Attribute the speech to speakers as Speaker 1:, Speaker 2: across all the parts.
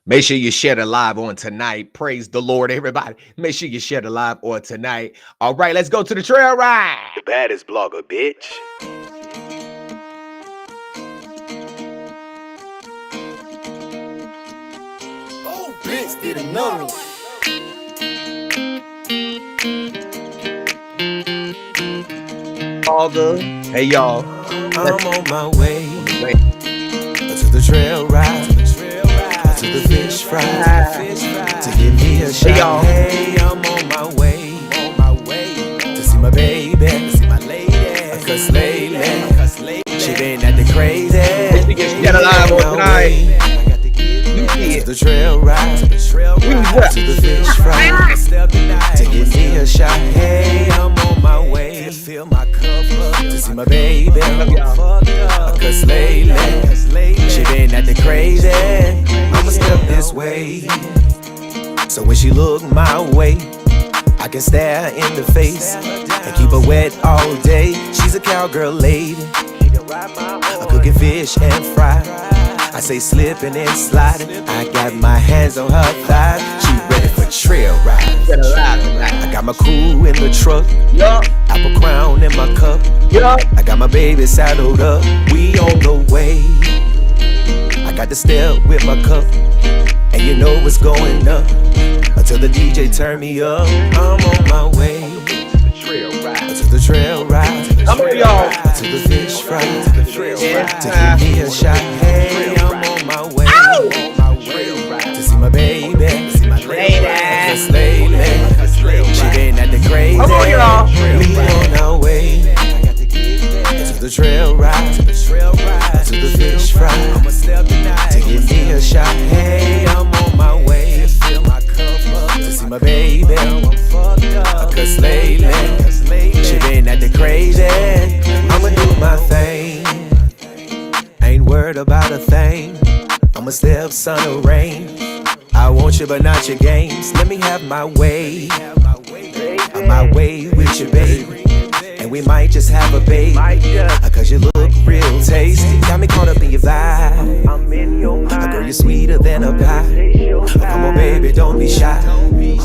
Speaker 1: Make sure you share the live on tonight. Praise the Lord, everybody. Make sure you share the live on tonight. All right, let's go to the trail ride.
Speaker 2: The baddest blogger, bitch.
Speaker 3: Oh, bitch, did another one.
Speaker 1: All good. Hey, y'all.
Speaker 3: I'm on my way to the trail ride, to the fish fry, to give me a shot.
Speaker 1: Hey, y'all.
Speaker 3: Hey, I'm on my way to see my baby, cause lately she been acting crazy.
Speaker 1: Make sure you share the live on tonight.
Speaker 3: To the trail ride, to the fish fry, to give me a shot. Hey, I'm on my way to fill my cup up, to see my baby, cause lately she been acting crazy. I'ma step this way, so when she look my way, I can stare in the face and keep her wet all day. She's a cowgirl lady, cooking fish and fry. I say slipping and sliding. I got my hands on her thighs. She ready for trail ride. I got my crew in the truck. Apple crown in my cup. I got my baby saddled up. We on the way. I got the step with my cup, and you know what's going up until the DJ turn me up. I'm on my way to the trail ride,
Speaker 1: Come on, y'all.
Speaker 3: to the fish fry, to give me a shot. Hey, I'm on my way to see my baby, cause lately she been acting crazy.
Speaker 1: Come on, y'all.
Speaker 3: We on our way to the trail ride, to the fish fry, to give me a shot. Hey, I'm on my way to see my baby, cause lately she been acting crazy. I'ma do my thing, ain't worried about a thing. I'ma step sun or rain. I want you but not your games. Let me have my way. I'm my way with you, baby, and we might just have a baby, cause you look real tasty. Got me caught up in your vibe. Girl, you're sweeter than a pie. Come on, baby, don't be shy.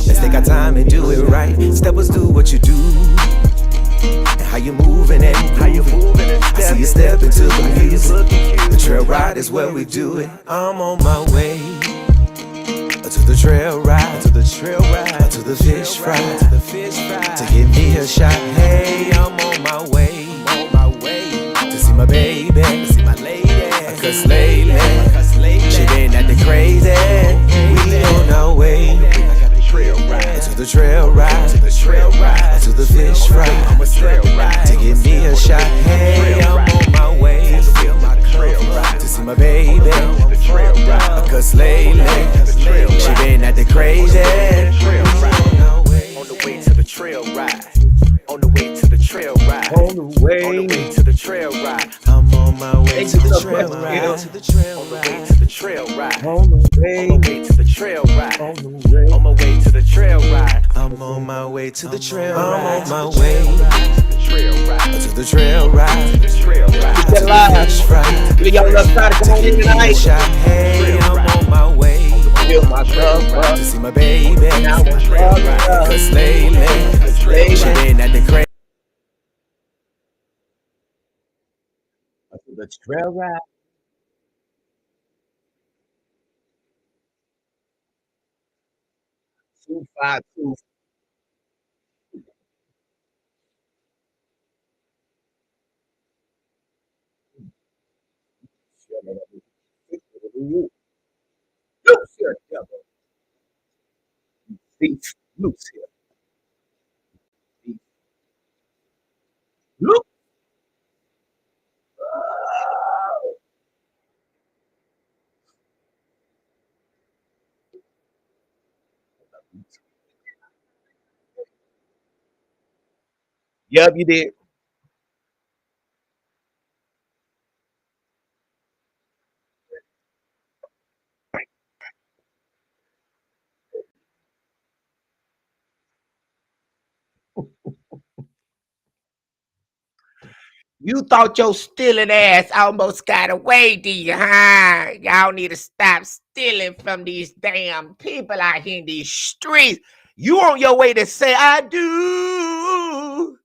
Speaker 3: Let's take our time and do it right. Steppers, do what you do, and how you moving and grooving. I see you step into the music. The trail ride is where we do it. I'm on my way to the trail ride, to the fish fry, to give me a shot. Hey, I'm on my way to see my baby, cause lately she been acting crazy. We on our way to the trail ride, to the fish fry, to give me a shot. Hey, I'm on my way to see my baby, cause lately she been acting crazy. On the way to the trail ride, on the way to the trail ride,
Speaker 1: On the way.
Speaker 3: on the way to the trail ride. I'm on my way to the trail ride, on the way to the trail ride,
Speaker 1: On the
Speaker 3: on
Speaker 1: way.
Speaker 3: my way to the trail ride,
Speaker 1: On the way.
Speaker 3: on my way to the trail ride. I'm on my way to the trail ride, I'm on my way to the trail ride, to
Speaker 1: Get
Speaker 3: the
Speaker 1: live.
Speaker 3: fish fry.
Speaker 1: You y'all love trying to come on in tonight.
Speaker 3: Hey, I'm on my way
Speaker 1: Fill my cup up.
Speaker 3: to see my baby,
Speaker 1: Now I'm fucked up.
Speaker 3: cause lately she been acting crazy.
Speaker 1: The trail ride. Two five two. Loose here, devil. Thief. Loose here. Thief. Loose. Yep, you did. You thought your stealing ass almost got away, do you, huh? Y'all need to stop stealing from these damn people out here in these streets. You on your way to say, I do.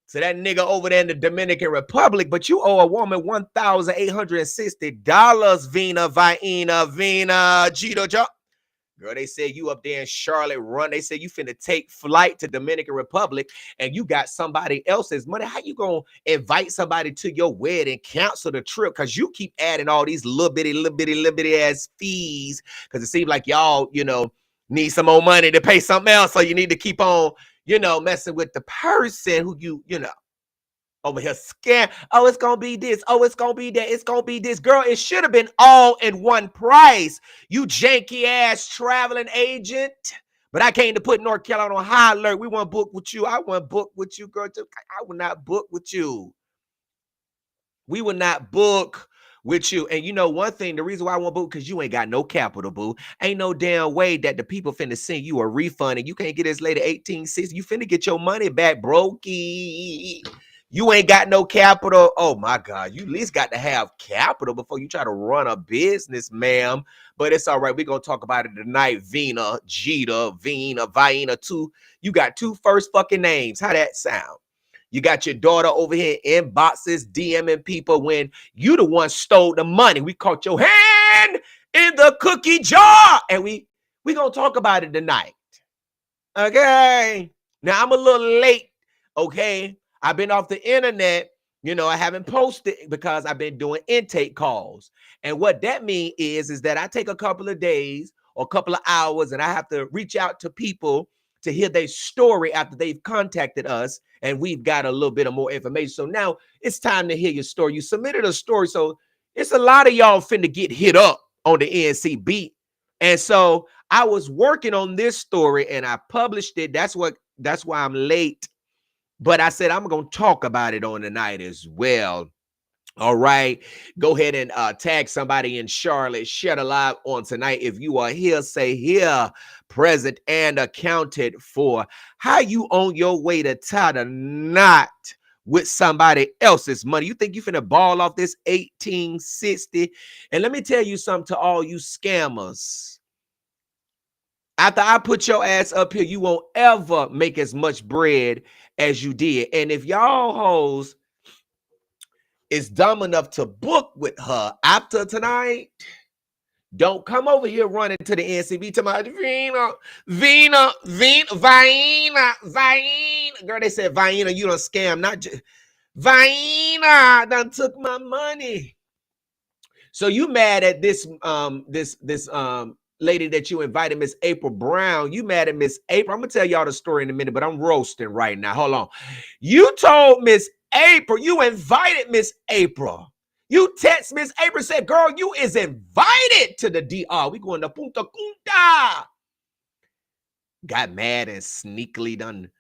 Speaker 1: So that nigga over there in the Dominican Republic, but you owe a woman $1,860, Vena Jeter. Girl, they said you up there in Charlotte run. They said you finna take flight to Dominican Republic and you got somebody else's money. How you gonna invite somebody to your wedding, cancel the trip? Because you keep adding all these little bitty ass fees. Because it seems like y'all, need some more money to pay something else. So you need to keep on, messing with the person who over here scam. Oh, it's gonna be this. Oh, it's gonna be that. It's gonna be this. Girl, it should have been all in one price. You janky ass traveling agent. But I came to put North Carolina on high alert. We want to book with you. I want to book with you, girl. I will not book with you. We will not book with you. And you know one thing, the reason why I won't book, because you ain't got no capital, boo. Ain't no damn way that the people finna send you a refund and you can't get this lady 1860. You finna get your money back, brokey. You ain't got no capital. Oh my God. You at least got to have capital before you try to run a business, ma'am. But it's all right. We're going to talk about it tonight. Vena Jeter, Vena, two. You got two first fucking names. How that sound? You got your daughter over here in boxes, DMing people when you the one stole the money. We caught your hand in the cookie jar. And we going to talk about it tonight. Okay. Now, I'm a little late. Okay. I've been off the internet. I haven't posted because I've been doing intake calls. And what that means is that I take a couple of days or a couple of hours and I have to reach out to people to hear their story after they've contacted us. And we've got a little bit of more information. So now it's time to hear your story. You submitted a story. So it's a lot of y'all finna get hit up on the NC beat. And so I was working on this story and I published it. That's why I'm late. But I said, I'm going to talk about it on the night as well. All right. Go ahead and tag somebody in Charlotte. Share the live on tonight. If you are here, say here, present and accounted for. How you on your way to tie the knot with somebody else's money? You think you finna ball off this 1860? And let me tell you something to all you scammers. After I put your ass up here, you won't ever make as much bread as you did. And if y'all hoes is dumb enough to book with her after tonight, don't come over here running to the NCB to my Vena. Girl, they said, Vena, you done scam, not just Vena done took my money. So you mad at this lady that you invited, Miss April Brown. You mad at Miss April. I'm gonna tell y'all the story in a minute, but I'm roasting right now. Hold on. You told Miss April, you invited Miss April. You text Miss April, said, girl, you is invited to the DR. We going to Punta Cana. Got mad and sneakily done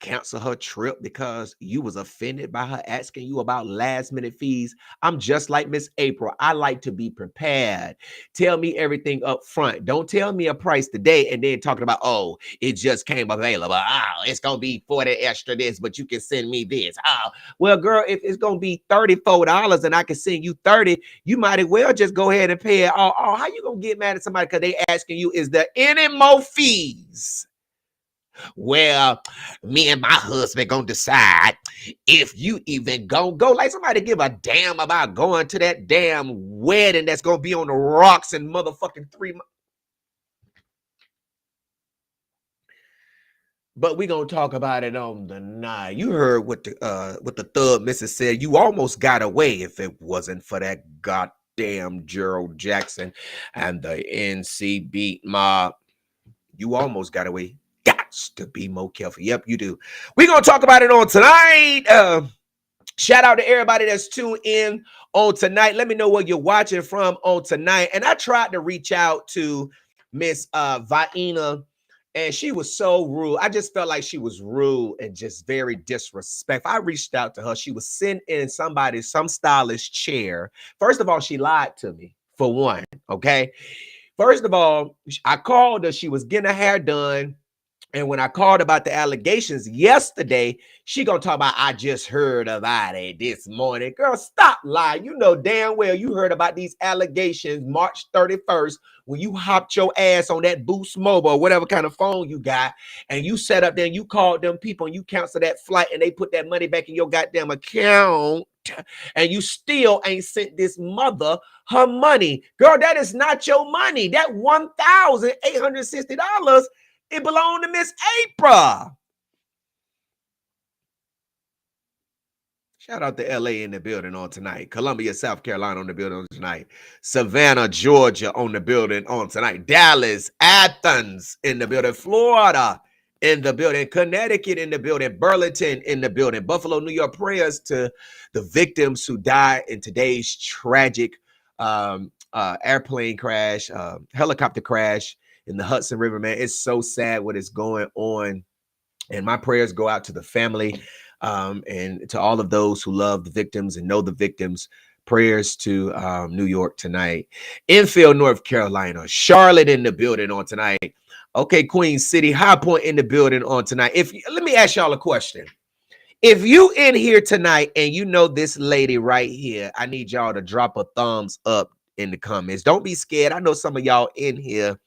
Speaker 1: cancel her trip because you was offended by her asking you about last minute fees. I'm just like Miss April. I like to be prepared. Tell me everything up front. Don't tell me a price today and then talking about, oh, it just came available. Oh, it's going to be 40 extra this, but you can send me this. Oh, well, girl, if it's going to be $34 and I can send you 30, you might as well just go ahead and pay it. Oh, how you going to get mad at somebody because they asking you, is there any more fees? Well, me and my husband gonna decide if you even gonna go. Like somebody give a damn about going to that damn wedding that's gonna be on the rocks in motherfucking 3 months. But we gonna talk about it on the night. You heard what the thug missus said. You almost got away if it wasn't for that goddamn Gerald Jackson and the NC beat mob. You almost got away. To be more careful. Yep, you do. We're gonna talk about it on tonight. Shout out to everybody that's tuned in on tonight. Let me know where you're watching from on tonight. And I tried to reach out to Miss Vena, and she was so rude. I just felt like she was rude and just very disrespectful. I reached out to her. She was sitting in some stylish chair. First of all, she lied to me, for one. Okay. First of all, I called her. She was getting her hair done. And when I called about the allegations yesterday, she gonna talk about, I just heard about it this morning. Girl, stop lying. You know damn well you heard about these allegations March 31st when you hopped your ass on that Boost Mobile or whatever kind of phone you got, and you set up there and you called them people and you canceled that flight and they put that money back in your goddamn account, and you still ain't sent this mother her money. Girl, that is not your money. That $1,860, it belonged to Miss April. Shout out to LA in the building on tonight. Columbia, South Carolina on the building on tonight. Savannah, Georgia on the building on tonight. Dallas, Athens in the building. Florida in the building. Connecticut in the building. Burlington in the building. Buffalo, New York. Prayers to the victims who died in today's tragic airplane crash, helicopter crash in the Hudson River, man. It's so sad what is going on. And my prayers go out to the family and to all of those who love the victims and know the victims. Prayers to New York tonight. Enfield, North Carolina. Charlotte in the building on tonight. Okay, Queen City. High Point in the building on tonight. Let me ask y'all a question. If you in here tonight and you know this lady right here, I need y'all to drop a thumbs up in the comments. Don't be scared. I know some of y'all in here,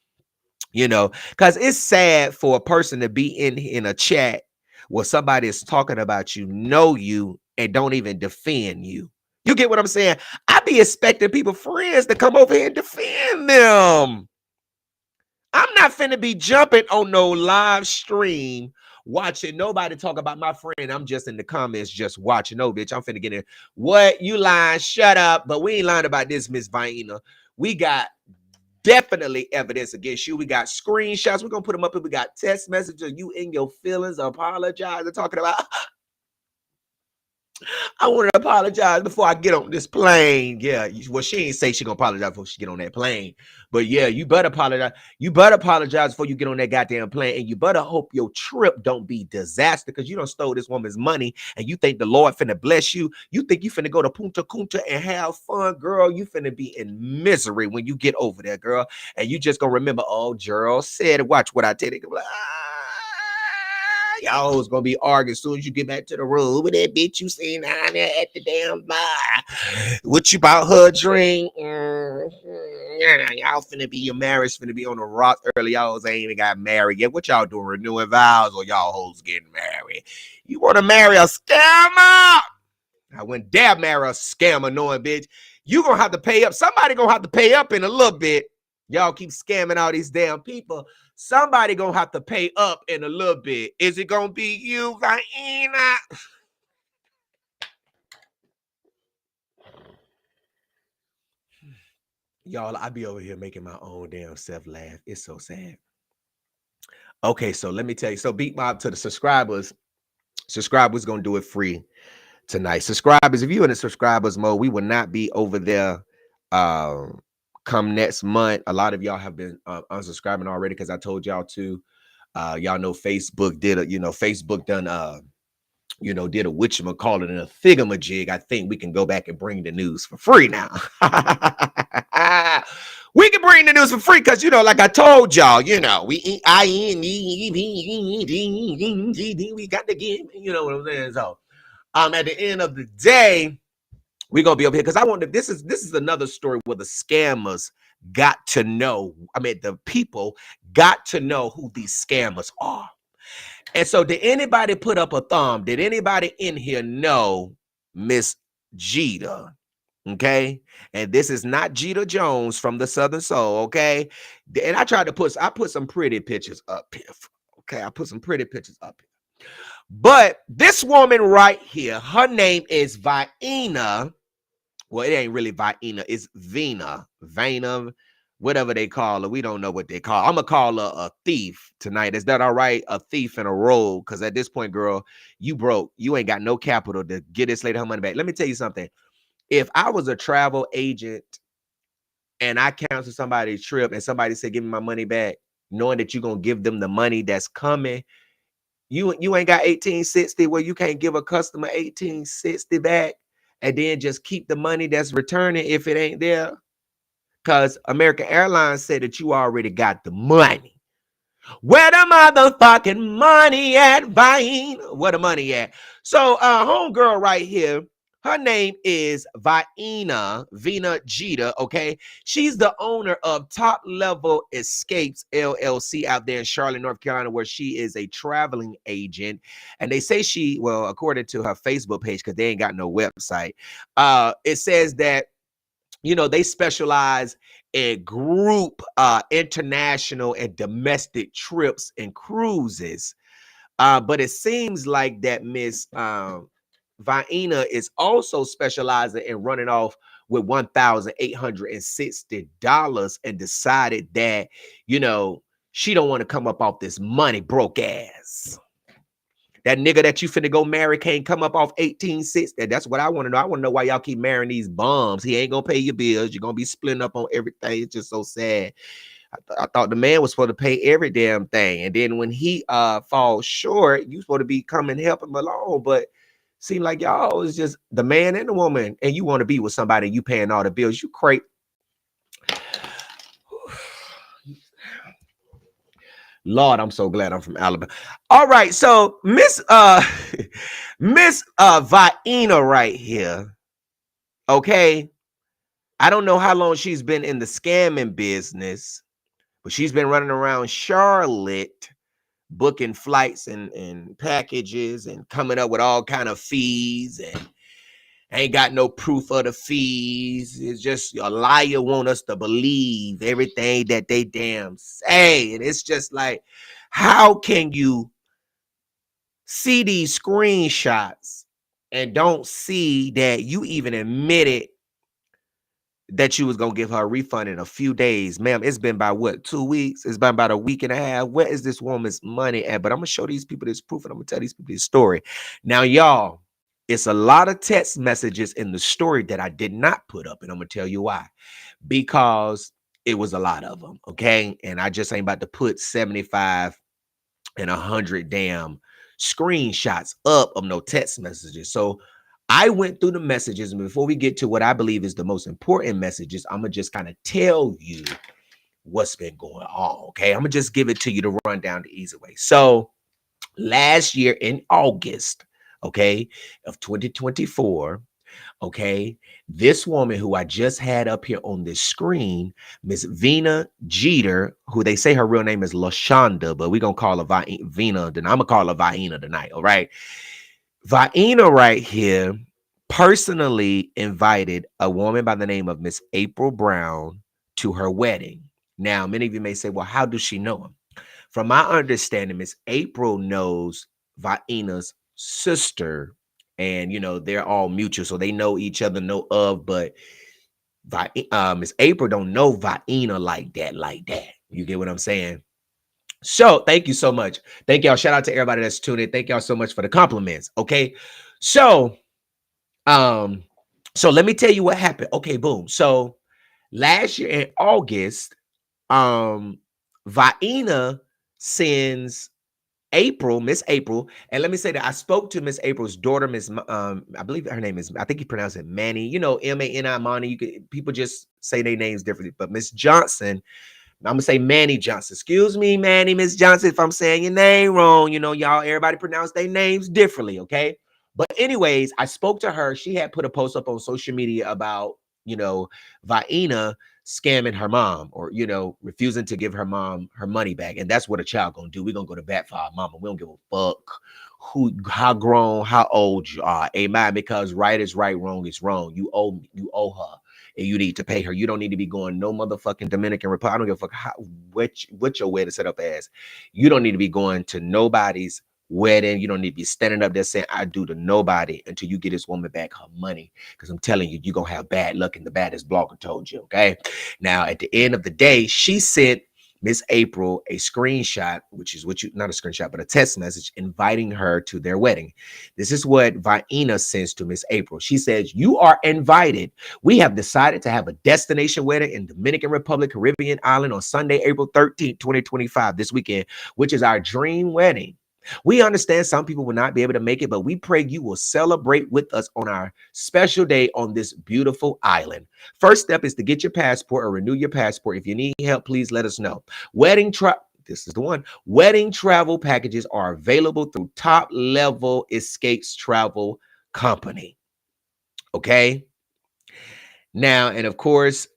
Speaker 1: you know, because it's sad for a person to be in a chat where somebody is talking about you, know you, and don't even defend you. You get what I'm saying? I be expecting people, friends, to come over here and defend them. I'm not finna be jumping on no live stream watching nobody talk about my friend. I'm just in the comments just watching. No, bitch, I'm finna get in. What? You lying? Shut up. But we ain't lying about this, Miss Vena. We got definitely evidence against you. We got screenshots. We're going to put them up. And we got text messages of you in your feelings, apologizing, talking about, I want to apologize before I get on this plane. Yeah, well, she ain't say she gonna apologize before she get on that plane. But yeah, you better apologize. You better apologize before you get on that goddamn plane. And you better hope your trip don't be disaster because you done stole this woman's money and you think the Lord finna bless you. You think you finna go to Punta Cana and have fun, girl. You finna be in misery when you get over there, girl. And you just gonna remember, oh, Gerald said, watch what I tell you. Y'all was gonna be arguing as soon as you get back to the room with that bitch you seen down there at the damn bar. What you bought her a drink? Y'all finna be, your marriage finna be on the rock early. Y'all ain't even got married yet. What y'all doing? Renewing vows or y'all hoes getting married? You wanna marry a scammer? I wouldn't dare marry a scammer knowing, bitch. You gonna have to pay up. Somebody gonna have to pay up in a little bit. Y'all keep scamming all these damn people. Somebody gonna have to pay up in a little bit. Is it gonna be you, Vena? Y'all, I be over here making my own damn self laugh. It's so sad. Okay, so let me tell you. So beat mob to the subscribers. Subscribers gonna do it free tonight. Subscribers, if you in the subscribers mode, we will not be over there come next month. A lot of y'all have been unsubscribing already because I told y'all to. Y'all know Facebook did a, Facebook done did a whatchamacallit and a thingamajig. I think we can go back and bring the news for free now. We can bring the news for free because, like I told y'all, we got to get, you know what I'm saying? So at the end of the day, we're gonna be over here because I want to. This is another story where the scammers got to know. I mean, the people got to know who these scammers are. And so, did anybody put up a thumb? Did anybody in here know Miss Jeter? Okay, and this is not Jeter Jones from the Southern Soul. Okay, and I put some pretty pictures up here. Okay, I put some pretty pictures up here. But this woman right here, her name is Vena. Well, it ain't really Vena, it's Vena, whatever they call her. We don't know what they call her. I'm going to call her a thief tonight. Is that all right? A thief and a rogue. Because at this point, girl, you broke. You ain't got no capital to get this lady her money back. Let me tell you something. If I was a travel agent and I canceled somebody's trip and somebody said, give me my money back, knowing that you're going to give them the money that's coming, you ain't got 1860 where you can't give a customer 1860 back. And then just keep the money that's returning if it ain't there. Because American Airlines said that you already got the money. Where the motherfucking money at, Vine? Where the money at? So, homegirl right here, her name is Vena Jeter, okay? She's the owner of Top Level Escapes LLC out there in Charlotte, North Carolina, where she is a traveling agent. And they say she, well, according to her Facebook page, because they ain't got no website, it says that, you know, they specialize in group international and domestic trips and cruises. But it seems like that Miss Vaina is also specializing in running off with $1,860 and decided that, you know, she don't want to come up off this money broke ass. That nigga that you finna go marry can't come up off 1860. That's what I want to know. I want to know why y'all keep marrying these bums. He ain't gonna pay your bills. You're gonna be splitting up on everything. It's just so sad. I thought the man was supposed to pay every damn thing. And then when he falls short, you supposed to be coming help him along. But seem like y'all is just the man and the woman, and you want to be with somebody, you paying all the bills. You crazy. Lord, I'm so glad I'm from Alabama. All right, so Miss Miss Vaina right here. Okay. I don't know how long she's been in the scamming business, but she's been running around Charlotte booking flights and packages and coming up with all kind of fees, and ain't got no proof of the fees. It's just a liar want us to believe everything that they damn say. And it's just like, how can you see these screenshots and don't see that you even admitted that you was gonna give her a refund in a few days? Ma'am, it's been about what, 2 weeks? It's been about a week and a half. Where is this woman's money at? But I'm gonna show these people this proof, and I'm gonna tell these people this story. Now, y'all, it's a lot of text messages in the story that I did not put up, and I'm gonna tell you why. Because it was a lot of them, okay? And I just ain't about to put 75 and 100 damn screenshots up of no text messages. So I went through the messages, and before we get to what I believe is the most important messages, I'm gonna just kind of tell you what's been going on, okay? I'm gonna just give it to you to run down the easy way. So last year in August, okay, of 2024, okay, this woman who I just had up here on this screen, Miss Vena Jeter, who they say her real name is LaShonda, but we're gonna call her Vena, then I'm gonna call her Vaina tonight, all right? Vaina right here personally invited a woman by the name of Miss April Brown to her wedding. Now, many of you may say, well, how does she know him? From my understanding, Miss April knows Vaina's sister, and you know they're all mutual, so they know each other, know of. But Miss April don't know Vaina like that, You get what I'm saying? So thank you so much. Thank y'all. Shout out to everybody that's tuning in. Thank y'all so much for the compliments. Okay, so so let me tell you what happened. Okay, boom. So last year in August, Vaina sends Miss April, and let me say that I spoke to Miss April's daughter, Miss I believe her name is, I think you pronounce it Manny, you know, Mani, Money. You could, people just say their names differently, but Miss Johnson, I'm gonna say Manny Johnson. Excuse me, Manny, Miss Johnson, if I'm saying your name wrong. You know, y'all, everybody pronounce their names differently, okay? But anyways, I spoke to her. She had put a post up on social media about, you know, Vaina scamming her mom, or, you know, refusing to give her mom her money back. And that's what a child gonna do. We're gonna go to bat for our mama. We don't give a fuck how grown, how old you are. Amen. Because right is right, wrong is wrong. You owe her, and you need to pay her. You don't need to be going no motherfucking Dominican Republic. I don't give a fuck what your wedding set up as. You don't need to be going to nobody's wedding. You don't need to be standing up there saying I do to nobody until you get this woman back her money. Because I'm telling you, you're gonna have bad luck, and the baddest blogger told you. Okay. Now at the end of the day, she sent Miss April a screenshot, which is what you, not a screenshot, but a text message inviting her to their wedding. This is what Vaina sends to Miss April. She says, "You are invited. We have decided to have a destination wedding in Dominican Republic, Caribbean island on Sunday, April 13th, 2025, this weekend, which is our dream wedding. We understand some people will not be able to make it, but we pray you will celebrate with us on our special day on this beautiful island. First step is to get your passport or renew your passport. If you need help, please let us know. Wedding this is the one. Wedding travel packages are available through Top Level Escapes Travel Company. Okay. Now, and of course,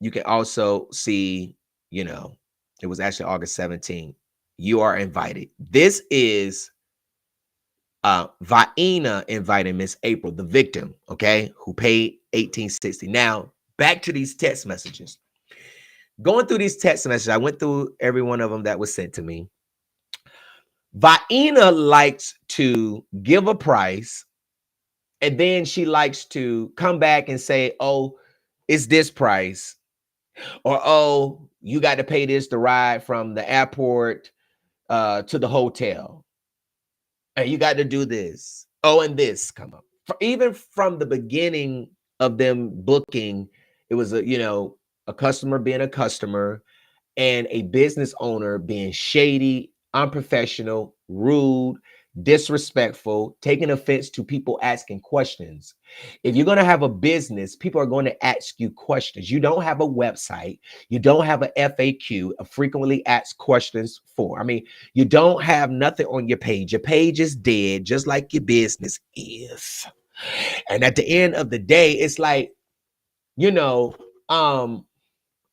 Speaker 1: you can also see, you know, it was actually August 17th. You are invited. This is Vaina invited Miss April, the victim, okay, who paid 1860. Now, back to these text messages. Going through these text messages, I went through every one of them that was sent to me. Vaina likes to give a price, and then she likes to come back and say, oh, it's this price. Or, oh, you got to pay this to ride from the airport to the hotel. And you got to do this. Oh, and this come up. Even from the beginning of them booking, it was a customer being a customer and a business owner being shady, unprofessional, rude, disrespectful, taking offense to people asking questions. If you're going to have a business, people are going to ask you questions. You don't have a website. You don't have a FAQ, a frequently asked questions for. I mean, you don't have nothing on your page. Your page is dead, just like your business is. And at the end of the day, it's like,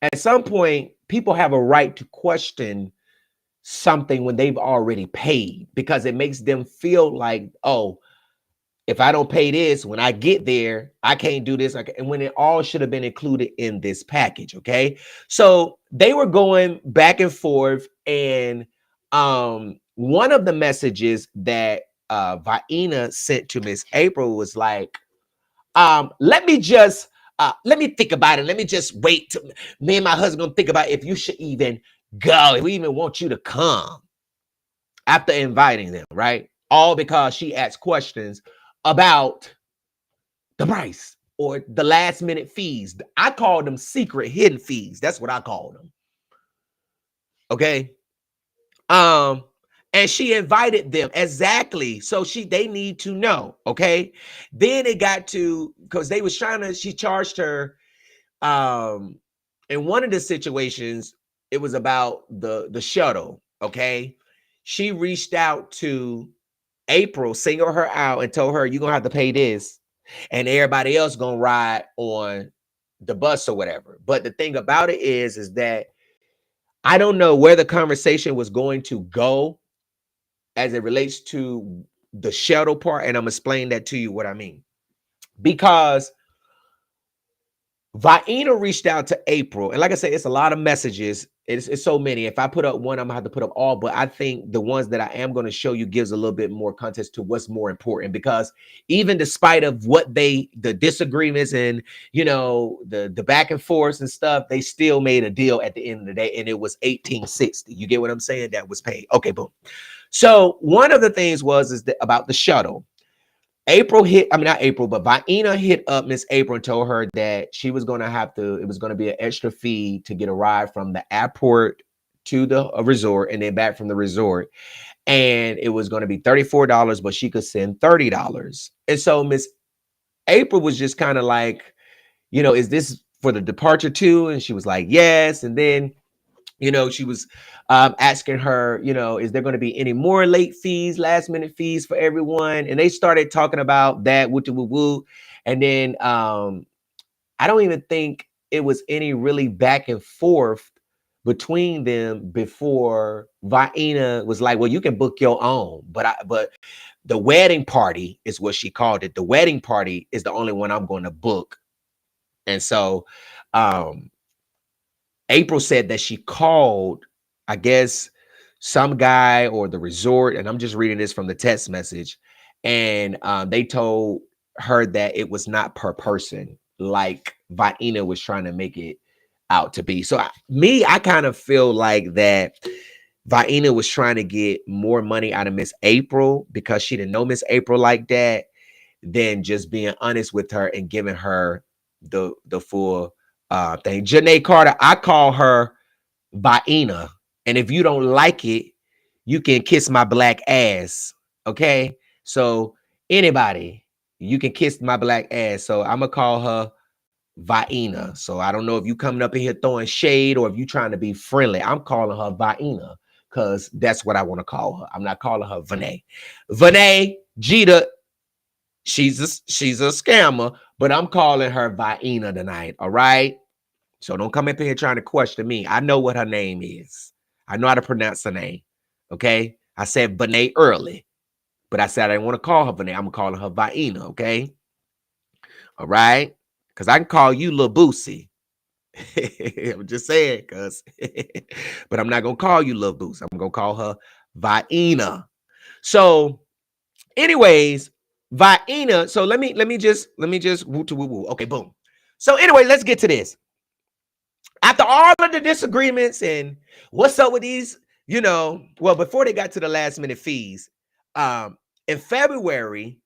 Speaker 1: at some point, people have a right to question something when they've already paid, because it makes them feel like, oh, if I don't pay this, when I get there, I can't do this. And when it all should have been included in this package. Okay. So they were going back and forth. And one of the messages that Vaina sent to Miss April was like, let me think about it. Let me just wait till me and my husband gonna think about if you should even go. If we even want you to come after inviting them, right? All because she asked questions about the price or the last minute fees. I call them secret hidden fees. That's what I call them. Okay. And she invited them exactly. So they need to know. Okay. Then it got to, because they was she charged her in one of the situations, it was about the shuttle. Okay. She reached out to April, singled her out and told her, you're gonna have to pay this, and everybody else gonna ride on the bus or whatever. But the thing about it is that I don't know where the conversation was going to go as it relates to the shuttle part, and I'm gonna explain that to you what I mean. Because Vaina reached out to April, and like I said, it's a lot of messages. It's so many. If I put up one, I'm gonna have to put up all. But I think the ones that I am going to show you gives a little bit more context to what's more important. Because even despite of what the disagreements and the back and forth and stuff, they still made a deal at the end of the day, and it was 1860. You get what I'm saying? That was paid. Okay, boom. So one of the things about the shuttle. Not April, but Vaina hit up Miss April and told her that she was going to it was going to be an extra fee to get a ride from the airport to the resort and then back from the resort. And it was going to be $34, but she could send $30. And so Miss April was just kind of like, is this for the departure too? And she was like, yes. And then she was asking her, is there going to be any more late fees, last minute fees for everyone? And they started talking about that, woo woo woo. And then I don't even think it was any really back and forth between them before Vaina was like, well, you can book your own. But the wedding party is what she called it. The wedding party is the only one I'm going to book. And so April said that she called, I guess, some guy or the resort, and I'm just reading this from the text message, and they told her that it was not per person, like Vaina was trying to make it out to be. So I kind of feel like that Vaina was trying to get more money out of Miss April because she didn't know Miss April like that, than just being honest with her and giving her the full thing. Janae Carter, I call her Vaina, and if you don't like it, you can kiss my black ass. Okay, so anybody, you can kiss my black ass. So I'm gonna call her Vena. So I don't know if you coming up in here throwing shade or if you trying to be friendly. I'm calling her Vena because that's what I want to call her. I'm not calling her Vena. Vena Jeter, she's a scammer, but I'm calling her Vena tonight. All right. So don't come up in here trying to question me. I know what her name is. I know how to pronounce her name. Okay. I said Vena early, but I said I didn't want to call her Vena. I'm calling her Vena. Okay. All right. Because I can call you Lil Boosie. I'm just saying, cuz. But I'm not gonna call you Lil Boosie. I'm gonna call her Vena. So, anyways, Vena. So let me just woo to woo woo. Okay, boom. So anyway, let's get to this. After all of the disagreements and what's up with these, well, before they got to the last minute fees, in February,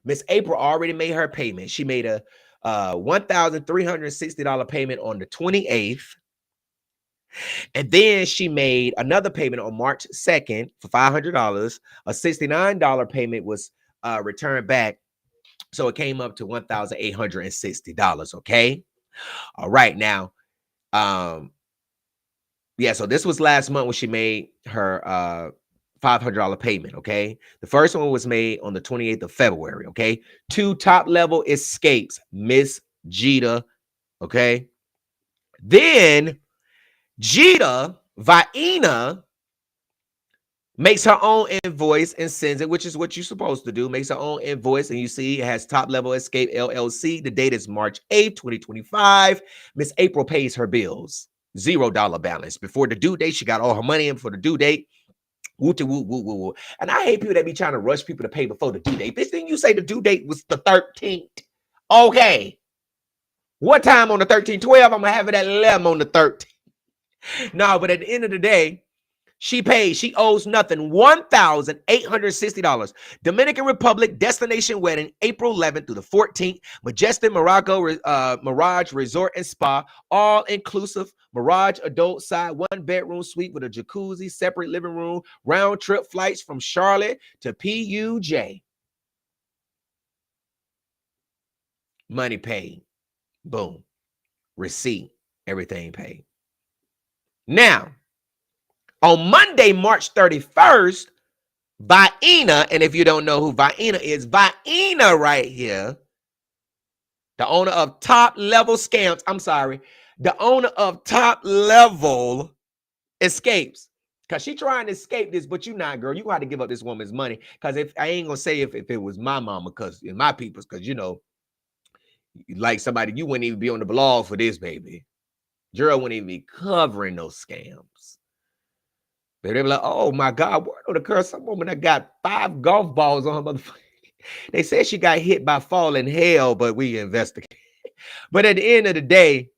Speaker 1: Miss April already made her payment. She made a $1,360 payment on the 28th. And then she made another payment on March 2nd for $500. A $69 payment was returned back. So it came up to $1,860. Okay. All right. Now, yeah, so this was last month when she made her $500 payment. Okay. The first one was made on the 28th of February. Okay. 2 top level escapes, Miss Jeter. Okay. Then Jeter, Vena, makes her own invoice and sends it, which is what you're supposed to do. Makes her own invoice, and you see it has Top Level Escape LLC. The date is March 8th, 2025. Miss April pays her bills. $0 balance. Before the due date, she got all her money in for the due date. Woo woo woo woo woo. And I hate people that be trying to rush people to pay before the due date. Bitch, didn't you say the due date was the 13th? Okay. What time on the 13th? 12. I'm gonna have it at 11 on the 13th. No, but at the end of the day, she pays. She owes nothing. $1,860. Dominican Republic destination wedding, April 11th through the 14th. Majestic Mirage Resort and Spa, all inclusive. Mirage adult side, 1-bedroom suite with a jacuzzi, separate living room. Round trip flights from Charlotte to PUJ. Money paid. Boom. Receipt. Everything paid. Now, on Monday, March 31st, Vena, and if you don't know who Vena is, Vena right here, the owner of Top Level Scams, the owner of Top Level Escapes. Because she trying to escape this, but you not, girl. You got to give up this woman's money. Because if I ain't going to say if it was my mama, because in my people's, because, like somebody, you wouldn't even be on the blog for this, baby. Girl wouldn't even be covering those scams. They be like, oh my God, word on the curse. Some woman that got 5 golf balls on her motherfucker. They said she got hit by falling hail, but we investigate. But at the end of the day,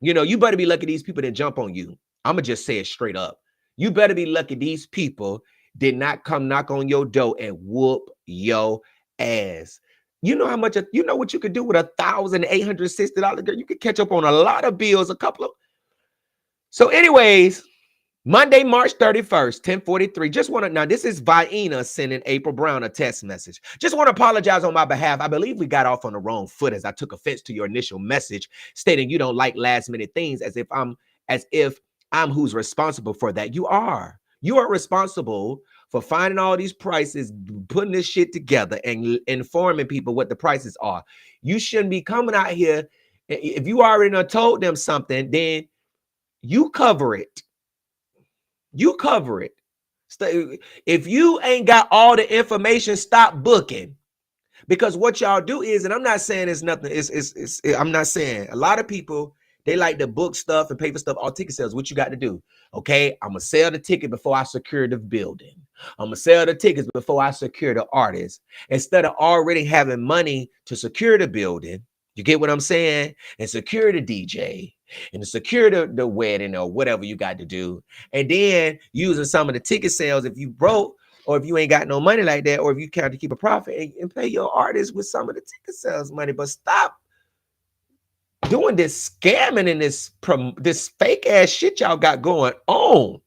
Speaker 1: you better be lucky these people didn't jump on you. I'm going to just say it straight up. You better be lucky these people did not come knock on your door and whoop your ass. You know how much, you know what you could do with $1,860, girl? You could catch up on a lot of bills, So anyways, Monday, March 31st, 10:43. Just want to, now this is Vena sending April Brown a text message. Just want to apologize on my behalf. I believe we got off on the wrong foot as I took offense to your initial message stating you don't like last minute things as if I'm who's responsible for that. You are responsible for finding all these prices, putting this shit together and informing people what the prices are. You shouldn't be coming out here. If you already done told them something, then you cover it. You cover it. If you ain't got all the information, stop booking. Because what y'all do is, and I'm not saying it's nothing, I'm not saying a lot of people, they like to book stuff and pay for stuff, all ticket sales. What you got to do? Okay, I'm going to sell the ticket before I secure the building. I'm going to sell the tickets before I secure the artist. Instead of already having money to secure the building, you get what I'm saying? And secure the DJ and secure the wedding or whatever you got to do. And then using some of the ticket sales, if you broke or if you ain't got no money like that, or if you can't to keep a profit and pay your artists with some of the ticket sales money. But stop doing this scamming and this fake ass shit y'all got going on.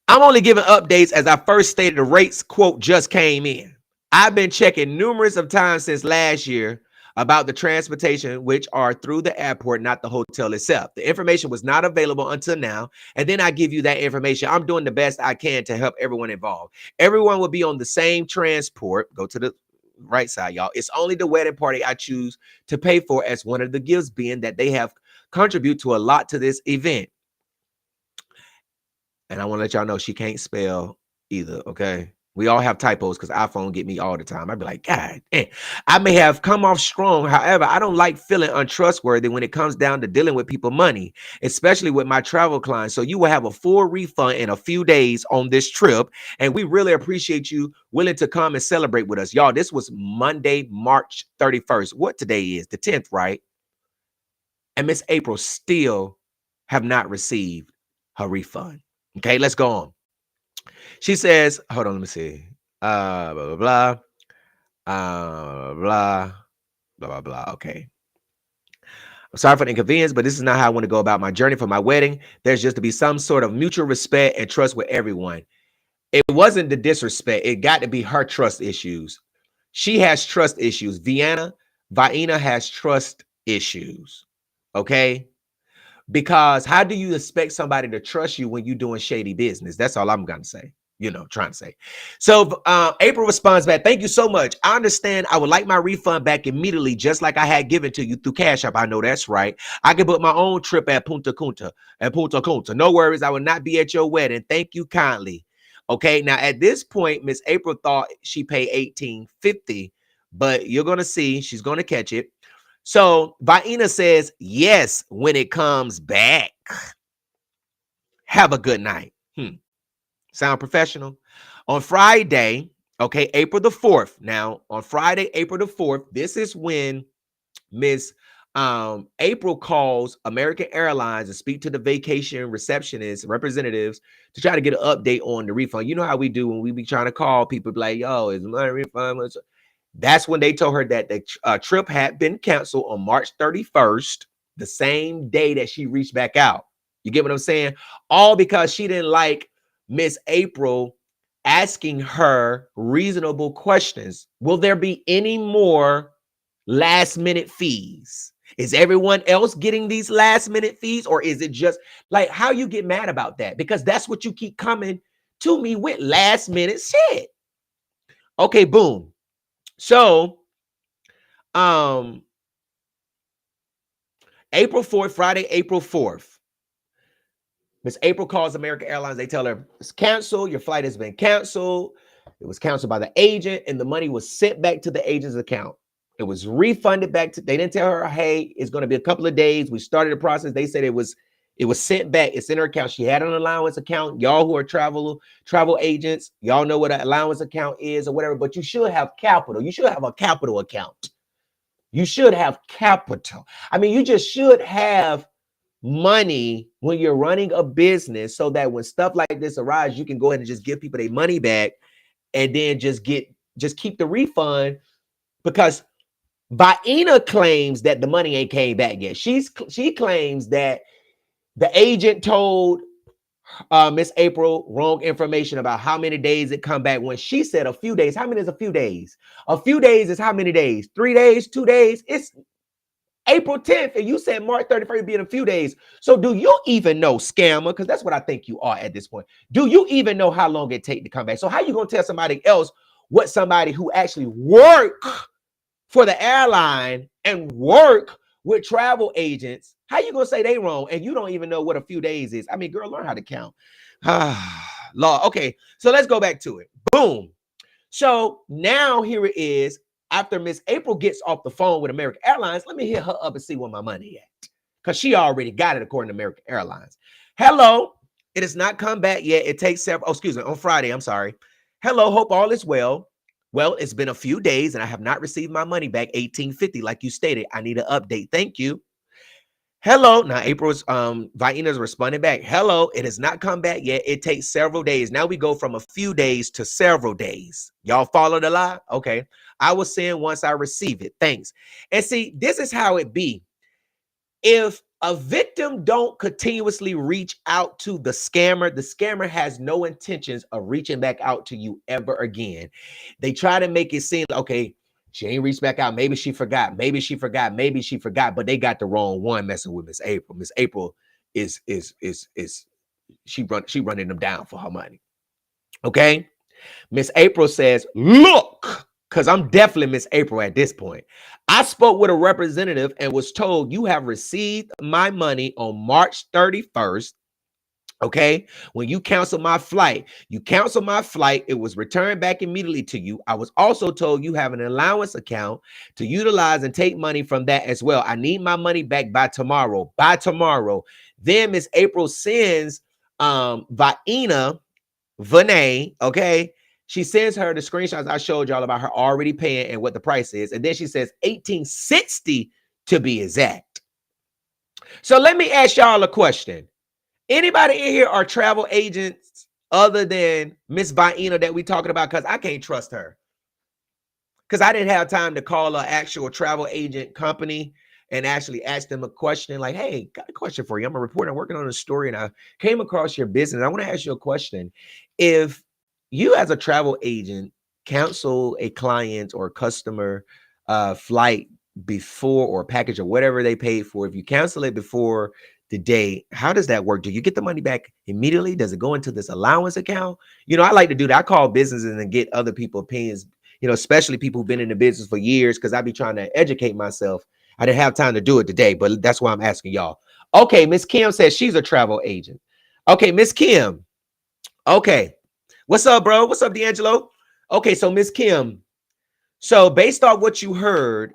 Speaker 1: I'm only giving updates as I first stated the rates quote just came in. I've been checking numerous of times since last year about the transportation, which are through the airport, not the hotel itself. The information was not available until now. And then I give you that information. I'm doing the best I can to help everyone involved. Everyone will be on the same transport. Go to the right side, y'all. It's only the wedding party I choose to pay for, as one of the gifts being that they have contributed to a lot to this event. And I want to let y'all know she can't spell either, okay? We all have typos because iPhone get me all the time. I'd be like, God, I may have come off strong. However, I don't like feeling untrustworthy when it comes down to dealing with people money, especially with my travel clients. So you will have a full refund in a few days on this trip. And we really appreciate you willing to come and celebrate with us. Y'all, this was Monday, March 31st. What today is? The 10th, right? And Miss April still have not received her refund. Okay, let's go on. She says, hold on, let me see. Blah, blah, blah. Blah, blah, blah. Okay. I'm sorry for the inconvenience, but this is not how I want to go about my journey for my wedding. There's just to be some sort of mutual respect and trust with everyone. It wasn't the disrespect. It got to be her trust issues. She has trust issues. Vena has trust issues. Okay. Because how do you expect somebody to trust you when you're doing shady business? That's all I'm going to say. Trying to say. So April responds back, thank you so much. I understand. I would like my refund back immediately, just like I had given to you through Cash App. I know that's right. I can book my own trip at Punta Cana. No worries. I will not be at your wedding. Thank you kindly. Okay. Now at this point, Miss April thought she paid $18.50, but you're going to see she's going to catch it. So Vaina says, yes, when it comes back. Have a good night. Sound professional? On Friday, okay, April the 4th. Now, on Friday, April the 4th, this is when Miss April calls American Airlines and speak to the vacation receptionist representatives to try to get an update on the refund. You know how we do when we be trying to call people, like, yo, is my refund? That's when they told her that the trip had been canceled on March 31st, the same day that she reached back out. You get what I'm saying? All because she didn't like Miss April asking her reasonable questions. Will there be any more last minute fees? Is everyone else getting these last minute fees, or is it just like how you get mad about that? Because that's what you keep coming to me with, last minute shit. Okay, boom. So, April 4th, Friday, April 4th. Miss April calls American Airlines. They tell her it's canceled. Your flight has been canceled. It was canceled by the agent, and the money was sent back to the agent's account. It was refunded back to. They didn't tell her, hey, it's going to be a couple of days. We started the process. They said it was sent back. It's in her account. She had an allowance account. Y'all who are travel agents, y'all know what an allowance account is or whatever. But you should have capital. You should have a capital account. You should have capital. I mean, you just should have money when you're running a business, so that when stuff like this arises, you can go ahead and just give people their money back, and then just keep the refund. Because Vaina claims that the money ain't came back yet. She claims that the agent told Miss April wrong information about how many days it come back, when she said a few days. How many is a few days? A few days is how many days? 3 days, 2 days? It's April 10th, and you said March 31st being a few days. So do you even know, scammer? Because that's what I think you are at this point. Do you even know how long it take to come back? So how you going to tell somebody else what somebody who actually work for the airline and work with travel agents, how you going to say they wrong and you don't even know what a few days is? I mean, girl, learn how to count. Law. Okay, so let's go back to it. Boom. So now here it is. After Miss April gets off the phone with American Airlines, let me hit her up and see where my money at. Because she already got it according to American Airlines. Hello, it has not come back yet. It takes several, on Friday, I'm sorry. Hello, hope all is well. Well, it's been a few days and I have not received my money back, $18.50, like you stated. I need an update. Thank you. Hello. Now, April's Vaina's responding back. Hello, it has not come back yet. It takes several days. Now we go from a few days to several days. Y'all follow the lie? Okay. I will send once I receive it. Thanks. And see, this is how it be. If A victim don't continuously reach out to the scammer. The scammer has no intentions of reaching back out to you ever again. They try to make it seem, okay, she ain't reached back out. Maybe she forgot. Maybe she forgot. Maybe she forgot. But they got the wrong one messing with Miss April. Miss April is she running them down for her money. Okay. Miss April says, look, because I'm definitely Miss April at this point. I spoke with a representative and was told you have received my money on March 31st. Okay. When you canceled my flight, it was returned back immediately to you. I was also told you have an allowance account to utilize and take money from that as well. I need my money back by tomorrow. Then Miss April sends Vena, okay? She sends her the screenshots I showed y'all about her already paying and what the price is. And then she says $1860 to be exact. So let me ask y'all a question. Anybody in here are travel agents other than Miss Vena that we talking about? Because I can't trust her. Because I didn't have time to call an actual travel agent company and actually ask them a question like, hey, got a question for you. I'm a reporter. I'm working on a story and I came across your business. I want to ask you a question. If you as a travel agent cancel a client or customer flight before or package or whatever they paid for, if you cancel it before the day, how does that work? Do you get the money back immediately? Does it go into this allowance account? You know, I like to do that. I call businesses and get other people's opinions, you know, especially people who've been in the business for years, because I be trying to educate myself. I didn't have time to do it today, but that's why I'm asking y'all. Okay, Miss Kim says she's a travel agent. Okay, Miss Kim. Okay. What's up, bro? What's up, D'Angelo? Okay, so Miss Kim. So based on what you heard,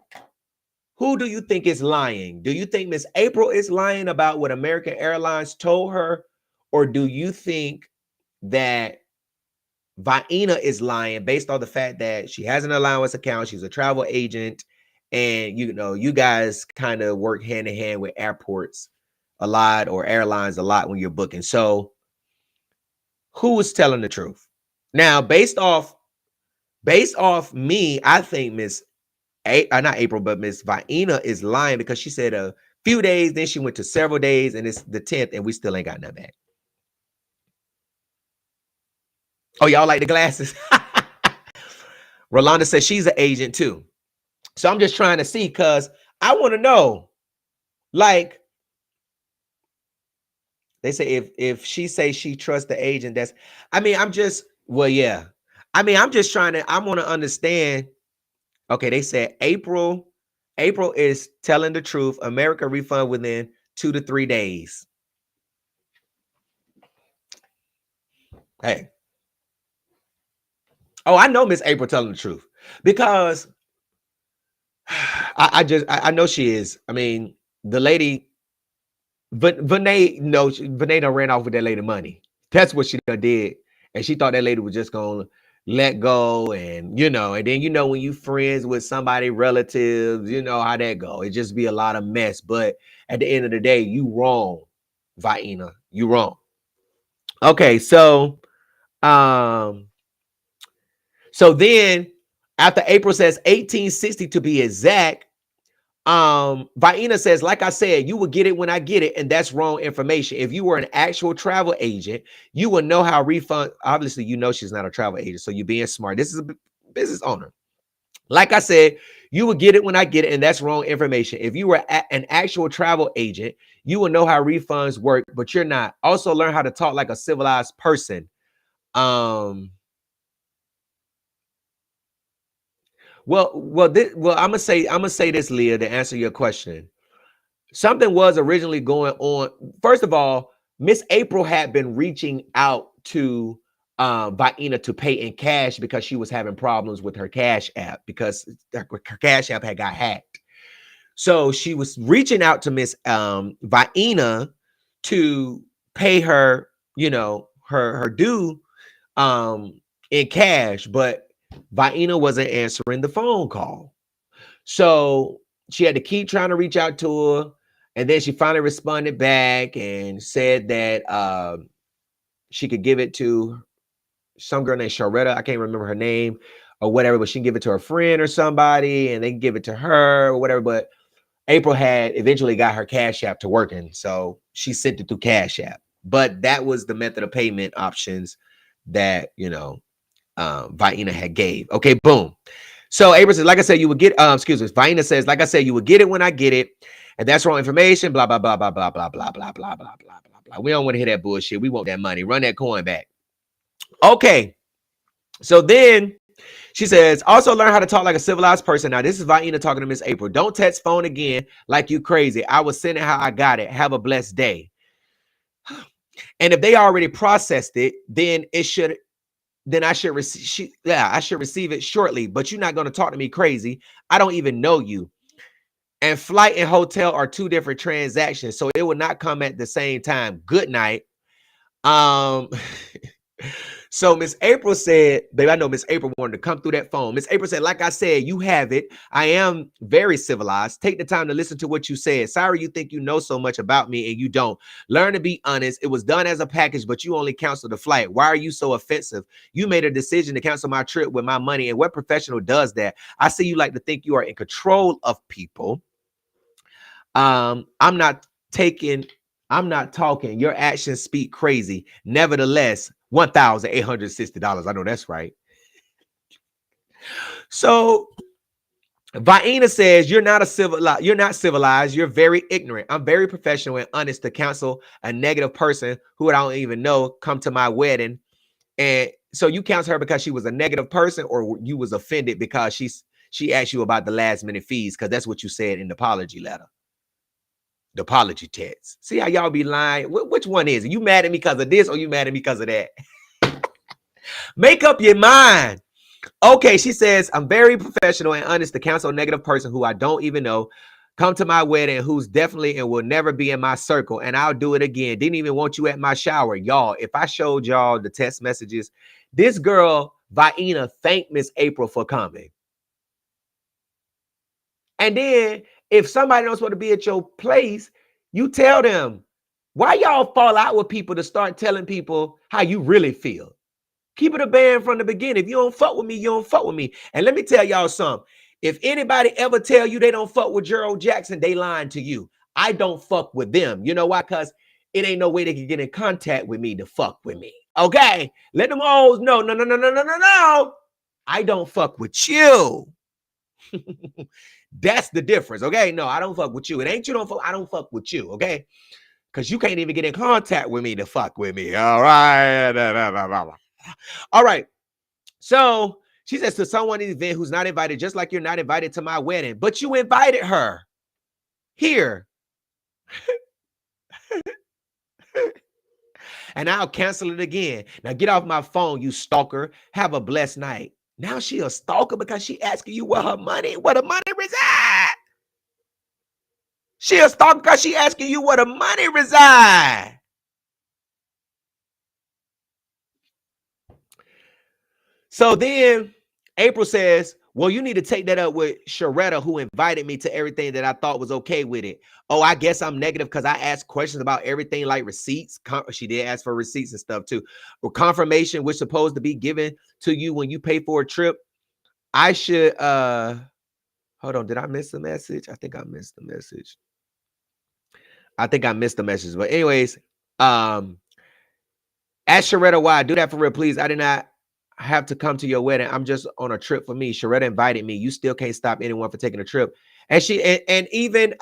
Speaker 1: who do you think is lying? Do you think Miss April is lying about what American Airlines told her? Or do you think that Vena is lying based on the fact that she has an allowance account, she's a travel agent, and you know, you guys kind of work hand in hand with airports a lot or airlines a lot when you're booking. So who is telling the truth? Now, based off me, I think not April, but Miss Vena is lying because she said a few days, then she went to several days, and it's the 10th, and we still ain't got nothing back. Oh, y'all like the glasses? Rolanda says she's an agent too. So I'm just trying to see, because I want to know, like, they say if she says she trusts the agent, that's, I mean, I'm just, well, yeah. I mean, I'm just trying to, I want to understand. Okay, they said April is telling the truth. America refund within 2 to 3 days. Hey. Oh, I know Miss April telling the truth because I know she is. I mean, the lady, Vena done ran off with that lady money. That's what she done did. And she thought that lady was just going to let go. And, you know, and then, you know, when you friends with somebody, relatives, you know how that go. It just be a lot of mess. But at the end of the day, you wrong, Vena. You wrong. Okay, so then after April says 1860 to be exact, Vena says, like I said, you will get it when I get it, and that's wrong information. If you were an actual travel agent, you will know how refund. Obviously, you know she's not a travel agent, so you're being smart. This is a business owner. Like I said, you will get it when I get it, and that's wrong information. If you were an actual travel agent, you will know how refunds work, but you're not. Also, learn how to talk like a civilized person. Well, I'm gonna say this, Leah, to answer your question. Something was originally going on. First of all, Miss April had been reaching out to Vena to pay in cash because she was having problems with her Cash App because her Cash App had got hacked. So she was reaching out to Miss Vena to pay her, you know, her due in cash, but Vena wasn't answering the phone call. So she had to keep trying to reach out to her. And then she finally responded back and said that she could give it to some girl named Sharetta. I can't remember her name or whatever, but she can give it to her friend or somebody and they can give it to her or whatever. But April had eventually got her Cash App to working, so she sent it through Cash App. But that was the method of payment options that, you know, Vaina had gave. Okay, boom. So April says, like I said, you would get, excuse me, Vaina says, like I said, you would get it when I get it. And that's wrong information, blah, blah, blah, blah, blah, blah, blah, blah, blah, blah, blah, blah, blah. We don't want to hear that bullshit. We want that money. Run that coin back. Okay. So then she says, also learn how to talk like a civilized person. Now, this is Vaina talking to Miss April. Don't text phone again like you crazy. I was sending how I got it. Have a blessed day. And if they already processed it, then it should, then I should receive, I should receive it shortly. But you're not going to talk to me crazy. I don't even know you. And flight and hotel are two different transactions, so it will not come at the same time. Good night. So Miss April said, baby, I know Miss April wanted to come through that phone. Miss April said, like I said, you have it. I am very civilized. Take the time to listen to what you said. Sorry you think you know so much about me and you don't. Learn to be honest. It was done as a package, but you only canceled the flight. Why are you so offensive? You made a decision to cancel my trip with my money, and what professional does that? I see you like to think you are in control of people. I'm not talking. Your actions speak crazy. Nevertheless, $1,860. I know that's right. So Vaina says, you're not civilized. You're very ignorant. I'm very professional and honest to counsel a negative person who I don't even know come to my wedding. And so you counsel her because she was a negative person, or you was offended because she asked you about the last minute fees, because that's what you said in the apology letter. The apology text. See how y'all be lying? Which one is it? You mad at me because of this, or you mad at me because of that? Make up your mind. Okay, she says, I'm very professional and honest to counsel a negative person who I don't even know come to my wedding, who's definitely and will never be in my circle, and I'll do it again. Didn't even want you at my shower. Y'all, if I showed y'all the text messages, this girl, Vaina, thanked Miss April for coming. And then if somebody don't want to be at your place, you tell them. Why y'all fall out with people to start telling people how you really feel? Keep it a band from the beginning. If you don't fuck with me, you don't fuck with me. And let me tell y'all something. If anybody ever tell you they don't fuck with Gerald Jackson, they lying to you. I don't fuck with them. You know why? Because it ain't no way they can get in contact with me to fuck with me. Okay? Let them all know. No. I don't fuck with you. That's the difference. Okay? No, I don't fuck with you. It ain't you don't fuck. I don't fuck with you. Okay? Because you can't even get in contact with me to fuck with me. All right. All right. So she says to someone in the event who's not invited, just like you're not invited to my wedding, but you invited her here. And I'll cancel it again. Now get off my phone, you stalker. Have a blessed night. Now she a stalker because she asking you where the money reside. She a stalker because she asking you where the money reside. So then April says, well, you need to take that up with Sharetta, who invited me to everything that I thought was okay with it. Oh, I guess I'm negative because I asked questions about everything like receipts. She did ask for receipts and stuff too. Or confirmation, which is supposed to be given to you when you pay for a trip. I should, hold on. Did I miss the message? I think I missed the message. But anyways, ask Sharetta why. Do that for real, please. I did not have to come to your wedding. I'm just on a trip for me. Sharetta invited me. You still can't stop anyone from taking a trip. And she and even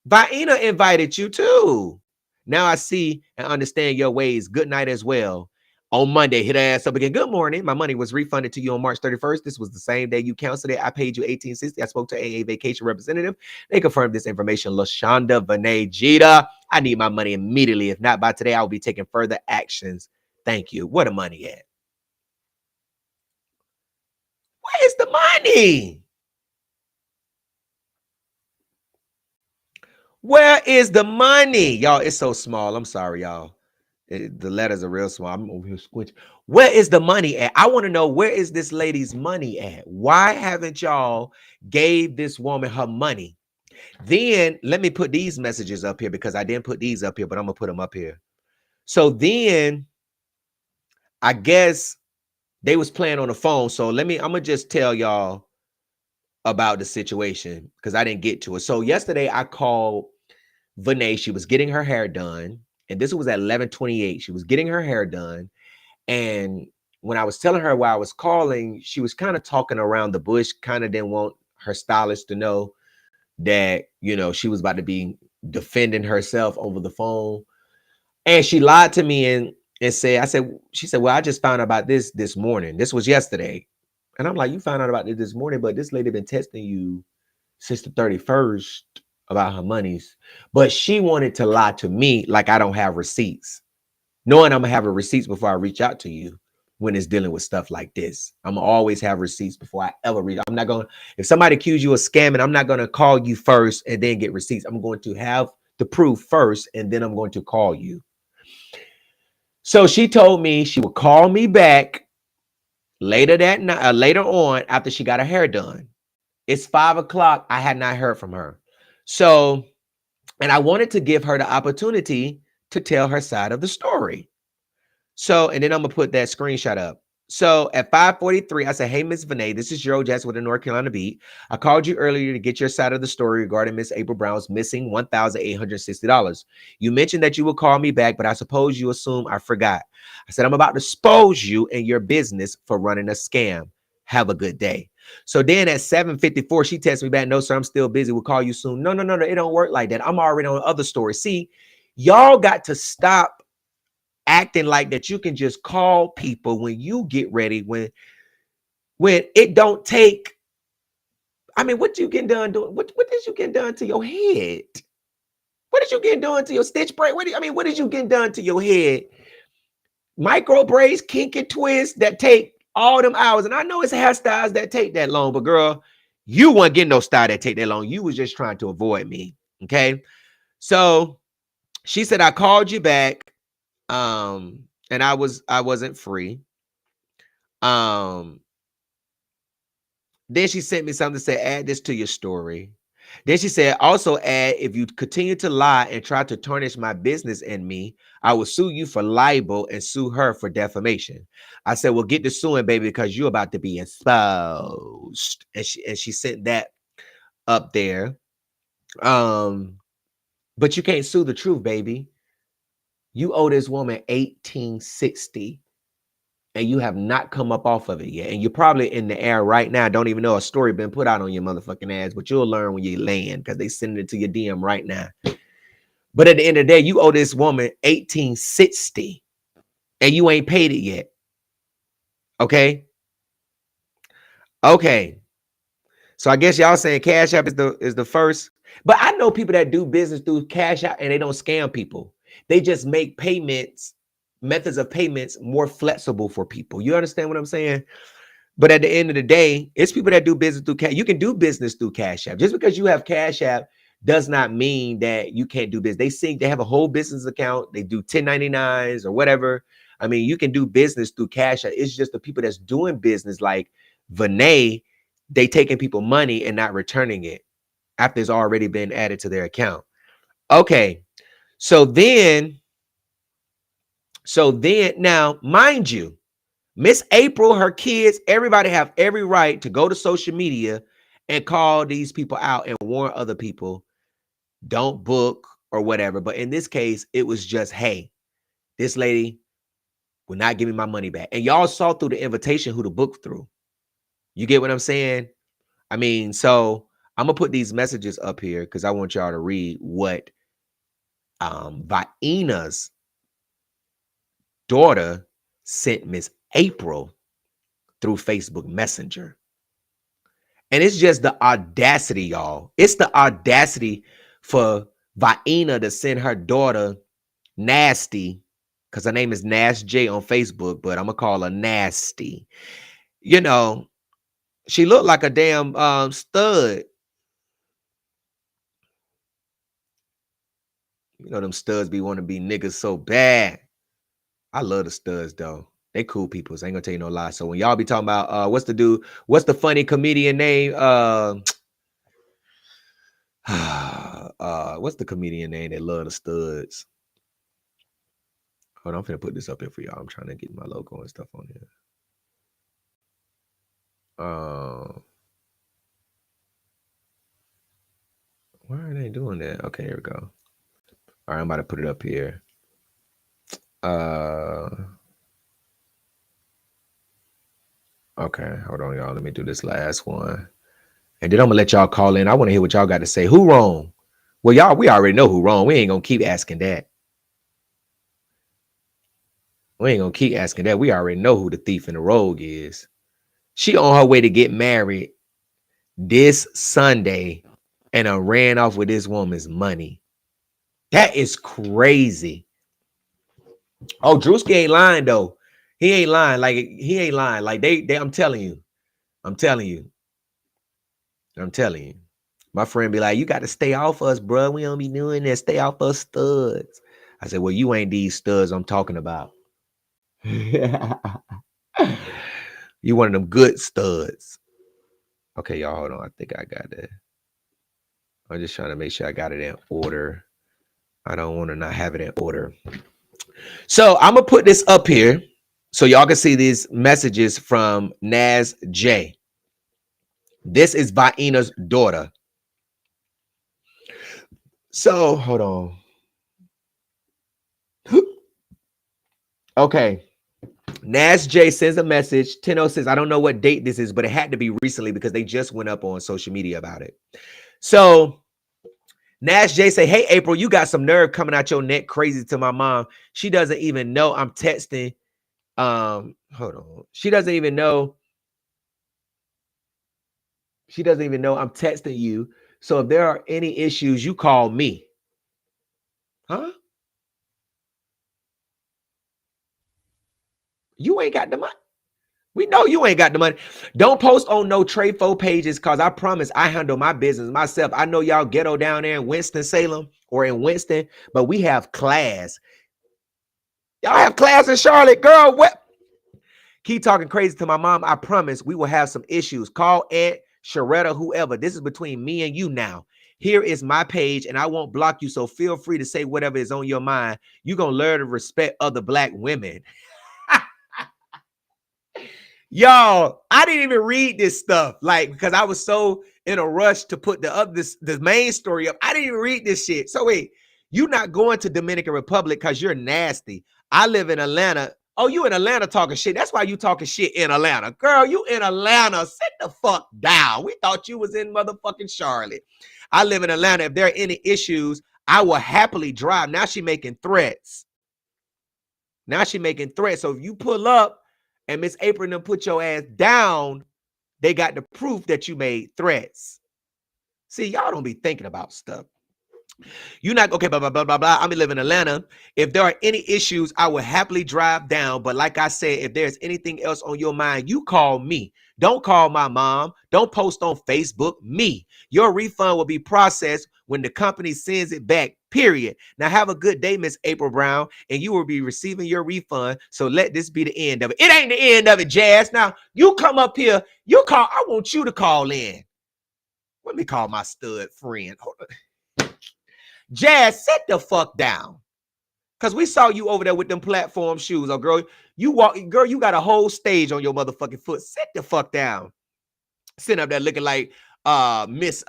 Speaker 1: Vaina invited you too. Now I see and understand your ways. Good night as well. On Monday, hit her ass up again. Good morning. My money was refunded to you on March 31st. This was the same day you canceled it. I paid you $18.60. I spoke to AA vacation representative. They confirmed this information. LaShonda Vena Jeter. I need my money immediately. If not by today, I will be taking further actions. Thank you. Where the money at? Where's the money? Where is the money? Y'all, it's so small. I'm sorry, y'all. The letters are real small. I'm over here squinching. Where is the money at? I want to know, where is this lady's money at? Why haven't y'all gave this woman her money? Then let me put these messages up here, because I didn't put these up here, but I'm going to put them up here. So then I guess they was playing on the phone. So I'm going to just tell y'all about the situation because I didn't get to it. So yesterday I called Vena. She was getting her hair done, and this was at 11:28. She was getting her hair done, and when I was telling her why I was calling, she was kind of talking around the bush. Kind of didn't want her stylist to know that she was about to be defending herself over the phone, and she lied to me and said, she said, well, I just found out about this morning. This was yesterday, and I'm like, you found out about this morning, but this lady been testing you since the 31st about her monies. But she wanted to lie to me like I don't have receipts, knowing I'm gonna have a receipts before I reach out to you when it's dealing with stuff like this. I'm gonna always have receipts before I ever reach. I'm not gonna, if somebody accuse you of scamming, I'm not gonna call you first and then get receipts. I'm going to have the proof first and then I'm going to call you. So she told me she would call me back later that night, later on after she got her hair done. It's 5 o'clock. I had not heard from her. So, and I wanted to give her the opportunity to tell her side of the story. So, and then I'm gonna put that screenshot up. So at 5:43, I said, "Hey, Miss Vena, this is Gerald Jackson with the North Carolina Beat. I called you earlier to get your side of the story regarding Miss April Brown's missing $1,860. You mentioned that you would call me back, but I suppose you assume I forgot. I said, I'm about to expose you and your business for running a scam. Have a good day." So then at 7:54, she texts me back, "No, sir, I'm still busy. We'll call you soon." No, it don't work like that. I'm already on other stories. See, y'all got to stop acting like that you can just call people when you get ready, when it don't take. I mean, what you getting done doing? What did you get done to your head? What did you get done to your stitch break? What did you get done to your head? Micro braids, kink and twist that take all them hours. And I know it's hairstyles that take that long, but girl, you weren't getting no style that take that long. You was just trying to avoid me. Okay. So she said, I called you back. And I wasn't free. Then she sent me something to say, add this to your story. Then she said, also add, if you continue to lie and try to tarnish my business and me, I will sue you for libel and sue her for defamation. I said, well, get to suing, baby, because you're about to be exposed. And she sent that up there. But you can't sue the truth, baby. You owe this woman $1,860. And you have not come up off of it yet. And you're probably in the air right now. Don't even know a story been put out on your motherfucking ass, but you'll learn when you land because they sending it to your DM right now. But at the end of the day, you owe this woman $1,860 and you ain't paid it yet. Okay. Okay. So I guess y'all saying Cash App is the first. But I know people that do business through Cash App and they don't scam people. They just make methods of payments more flexible for people. You understand what I'm saying? But at the end of the day, it's people that do business through Cash. You can do business through Cash App. Just because you have Cash App does not mean that you can't do business. They have a whole business account. They do 1099s or whatever. I mean, you can do business through Cash App. It's just the people that's doing business like Vena, they taking people money and not returning it after it's already been added to their account. Okay. So then now, mind you, Miss April, her kids, everybody have every right to go to social media and call these people out and warn other people, don't book or whatever. But in this case, it was just, hey, this lady will not give me my money back. And y'all saw through the invitation who to book through. You get what I'm saying? I mean, so I'm going to put these messages up here because I want y'all to read what Vienna's daughter sent Miss April through Facebook Messenger. And it's just the audacity, y'all. It's the audacity for Vienna to send her daughter Nasty, because her name is Nash J on Facebook, but I'm going to call her Nasty. You know, she looked like a damn stud. You know, them studs be want to be niggas so bad. I love the studs, though. They cool people. So I ain't gonna tell you no lie. So when y'all be talking about what's the funny comedian name? What's the comedian name that love the studs? Hold on, I'm finna put this up here for y'all. I'm trying to get my logo and stuff on here. ain't doing that. Okay, here we go. All right, I'm about to put it up here. Okay, hold on, y'all. Let me do this last one. And then I'm gonna let y'all call in. I want to hear what y'all got to say. Who wrong? Well, y'all, we already know who wrong. We ain't gonna keep asking that. We ain't gonna keep asking that. We already know who the thief and the rogue is. She on her way to get married this Sunday and I ran off with this woman's money. That is crazy. Oh, Drewski ain't lying though. He ain't lying. Like he ain't lying. Like they I'm telling you. I'm telling you. My friend be like, you got to stay off us, bro. We don't be doing that. Stay off us studs. I said, well, you ain't these studs I'm talking about. You one of them good studs. Okay, y'all, hold on. I think I got that. I'm just trying to make sure I got it in order. I don't want to not have it in order. So I'm going to put this up here so y'all can see these messages from Naz J. This is Vaina's daughter. So, hold on. Okay. Naz J sends a message. Tenno says, I don't know what date this is, but it had to be recently because they just went up on social media about it. So Naz J say, hey, April, you got some nerve coming out your neck crazy to my mom. She doesn't even know I'm texting. Hold on. She doesn't even know I'm texting you. So if there are any issues, you call me. Huh? You ain't got the money. We know you ain't got the money. Don't post on no Trade4 pages because I promise I handle my business myself. I know y'all ghetto down there in Winston-Salem or in Winston, but we have class. Y'all have class in Charlotte, girl. What? Keep talking crazy to my mom. I promise we will have some issues. Call Aunt Sharetta, whoever. This is between me and you now. Here is my page, and I won't block you, so feel free to say whatever is on your mind. You're going to learn to respect other black women. Y'all, I didn't even read this stuff, like, because I was so in a rush to put the main story up. I didn't even read this shit. So wait, you're not going to Dominican Republic because you're nasty. I live in Atlanta. Oh, you in Atlanta talking shit. That's why you talking shit in Atlanta. Girl, you in Atlanta. Sit the fuck down. We thought you was in motherfucking Charlotte. I live in Atlanta. If there are any issues, I will happily drive. Now she making threats. So if you pull up, and Miss April and them put your ass down, they got the proof that you made threats. See, y'all don't be thinking about stuff. You're not, okay, blah, blah, blah, blah, blah. I'm live in Atlanta. If there are any issues, I will happily drive down. But like I said, if there's anything else on your mind, you call me. Don't call my mom. Don't post on Facebook. Me. Your refund will be processed when the company sends it back, period. Now have a good day, Miss April Brown, and you will be receiving your refund. So let this be the end of it. It ain't the end of it, Jazz. Now you come up here. I want you to call in. Let me call my stud friend. Hold on. Jazz, sit the fuck down. Because we saw you over there with them platform shoes. Oh, girl, you got a whole stage on your motherfucking foot. Sit the fuck down. Sitting up there looking like Miss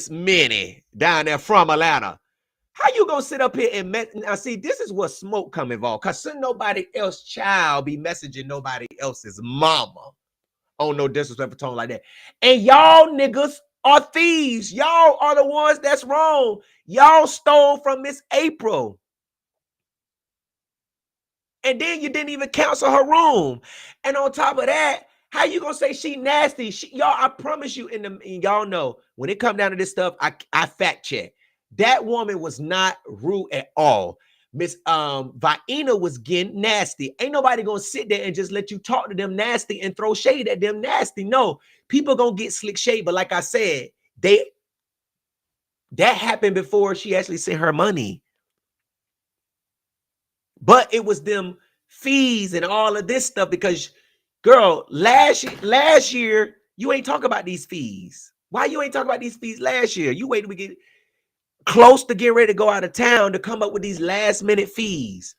Speaker 1: Minnie down there from Atlanta. How you gonna sit up here and now see, this is what smoke come involved. Cause nobody else child be messaging nobody else's mama on no disrespectful tone like that. And y'all niggas are thieves. Y'all are the ones that's wrong. Y'all stole from Miss April. And then you didn't even cancel her room. And on top of that, how you gonna say she nasty? Y'all, I promise you, y'all know when it come down to this stuff, I fact check. That woman was not rude at all. Miss Vaina was getting nasty. Ain't nobody gonna sit there and just let you talk to them nasty and throw shade at them nasty. No, people gonna get slick shade. But like I said, that happened before she actually sent her money. But it was them fees and all of this stuff because, girl, last year, you ain't talking about these fees. Why you ain't talking about these fees last year? You wait till we get close to get ready to go out of town to come up with these last minute fees.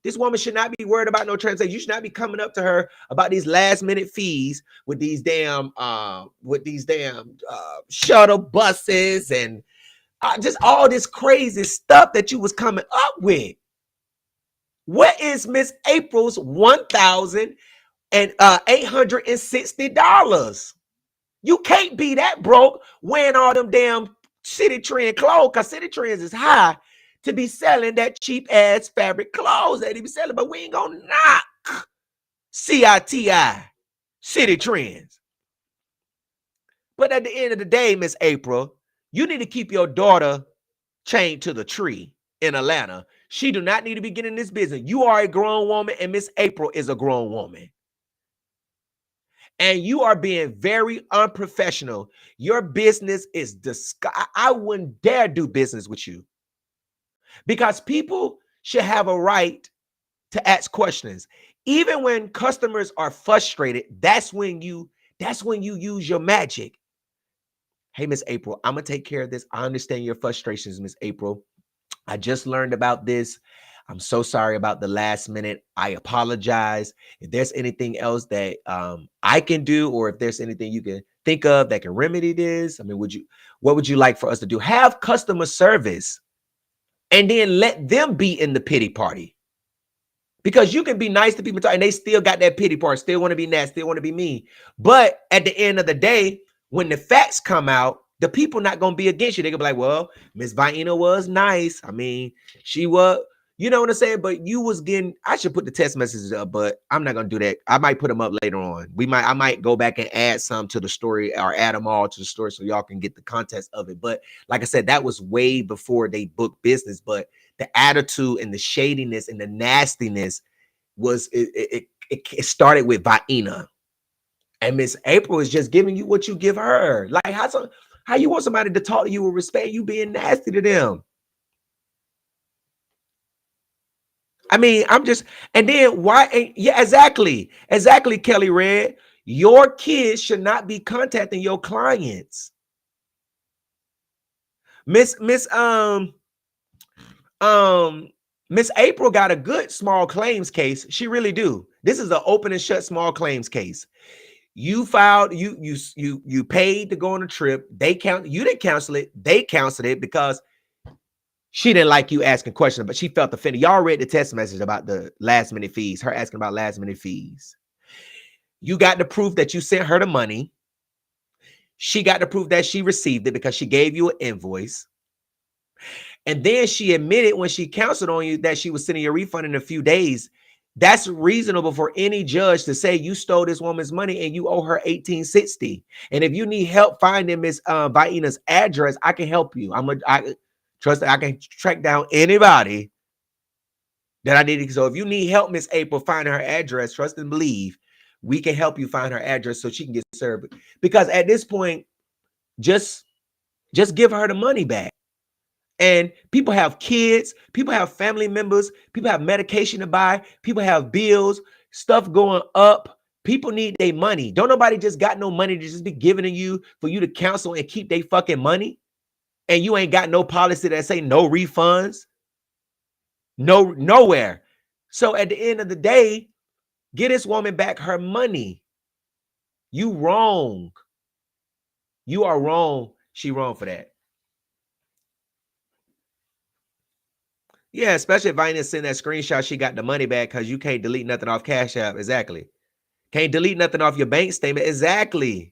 Speaker 1: This woman should not be worried about no transaction. You should not be coming up to her about these last minute fees with these damn shuttle buses and Just all this crazy stuff that you was coming up with. What is Miss April's $1,860? You can't be that broke wearing all them damn City Trend clothes, because City Trends is high to be selling that cheap ass fabric clothes that they be selling. But we ain't gonna knock CITI, City Trends. But at the end of the day, Miss April, you need to keep your daughter chained to the tree in Atlanta. She do not need to be getting this business. You are a grown woman, and Miss April is a grown woman. And you are being very unprofessional. Your business is disgusting. I wouldn't dare do business with you, because people should have a right to ask questions. Even when customers are frustrated, that's when you use your magic. Hey, Miss April, I'm gonna take care of this. I understand your frustrations, Miss April. I just learned about this. I'm so sorry about the last minute. I apologize. If there's anything else that I can do, or if there's anything you can think of that can remedy this, I mean, what would you like for us to do? Have customer service, and then let them be in the pity party. Because you can be nice to people and they still got that pity party, still want to be nasty, still want to be mean. But at the end of the day, when the facts come out, the people not going to be against you. They're going to be like, well, Miss Vena was nice. I mean, she was, you know what I'm saying? But you was getting, I should put the text messages up, but I'm not going to do that. I might put them up later on. I might go back and add some to the story, or add them all to the story so y'all can get the context of it. But like I said, that was way before they booked business. But the attitude and the shadiness and the nastiness was, it started with Vena. And Miss April is just giving you what you give her. Like, how you want somebody to talk to you with respect, you being nasty to them? I mean, and then why? Yeah, exactly, Kelly Red. Your kids should not be contacting your clients. Miss April got a good small claims case. She really do. This is an open and shut small claims case. You filed, you paid to go on a trip. You didn't cancel it. They canceled it because she didn't like you asking questions, but she felt offended. Y'all read the text message about the last minute fees, her asking about last minute fees. You got the proof that you sent her the money. She got the proof that she received it because she gave you an invoice. And then she admitted when she counseled on you that she was sending you a refund in a few days. That's reasonable for any judge to say you stole this woman's money and you owe her $1,860. And if you need help finding Miss Vena's address, I can help you. Trust that I can track down anybody that I need. So if you need help, Miss April, finding her address, trust and believe, we can help you find her address so she can get served. Because at this point, just give her the money back. And people have kids, people have family members, people have medication to buy, people have bills, stuff going up. People need their money. Don't nobody just got no money to just be giving to you for you to counsel and keep their fucking money. And you ain't got no policy that say no refunds. Nowhere. So at the end of the day, get this woman back her money. You wrong. You are wrong. She wrong for that. Yeah, especially if I ain't send that screenshot, she got the money back because you can't delete nothing off Cash App. Exactly. Can't delete nothing off your bank statement. Exactly.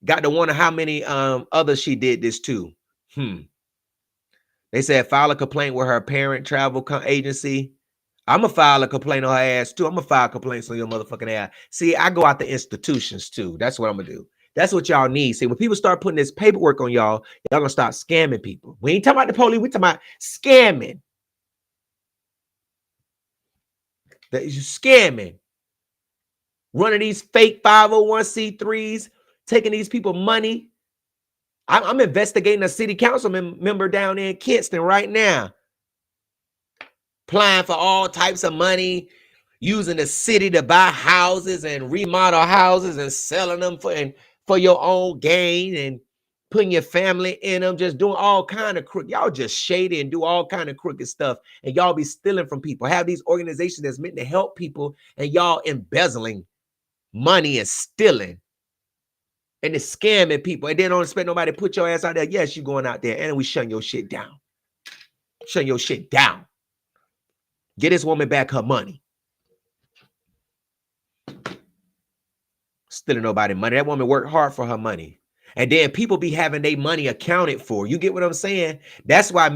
Speaker 1: Got to wonder how many others she did this to. They said file a complaint with her parent travel agency. I'm going to file a complaint on her ass too. I'm going to file complaints on your motherfucking ass. See, I go out to institutions too. That's what I'm going to do. That's what y'all need. See, when people start putting this paperwork on y'all going to start scamming people. We ain't talking about the police. We talking about scamming. That is scamming. Running these fake 501c3s, taking these people money. I'm investigating a city council member down there in Kinston right now. Applying for all types of money, using the city to buy houses and remodel houses and selling them for your own gain and putting your family in them, just doing all kind of crooked. Y'all just shady and do all kind of crooked stuff. And y'all be stealing from people. Have these organizations that's meant to help people and y'all embezzling money and stealing. And it's scamming people. And then don't expect nobody to put your ass out there. Yes, you going out there. And we shutting your shit down. Shutting your shit down. Get this woman back her money. Stealing nobody money. That woman worked hard for her money. And then people be having their money accounted for. You get what I'm saying? That's why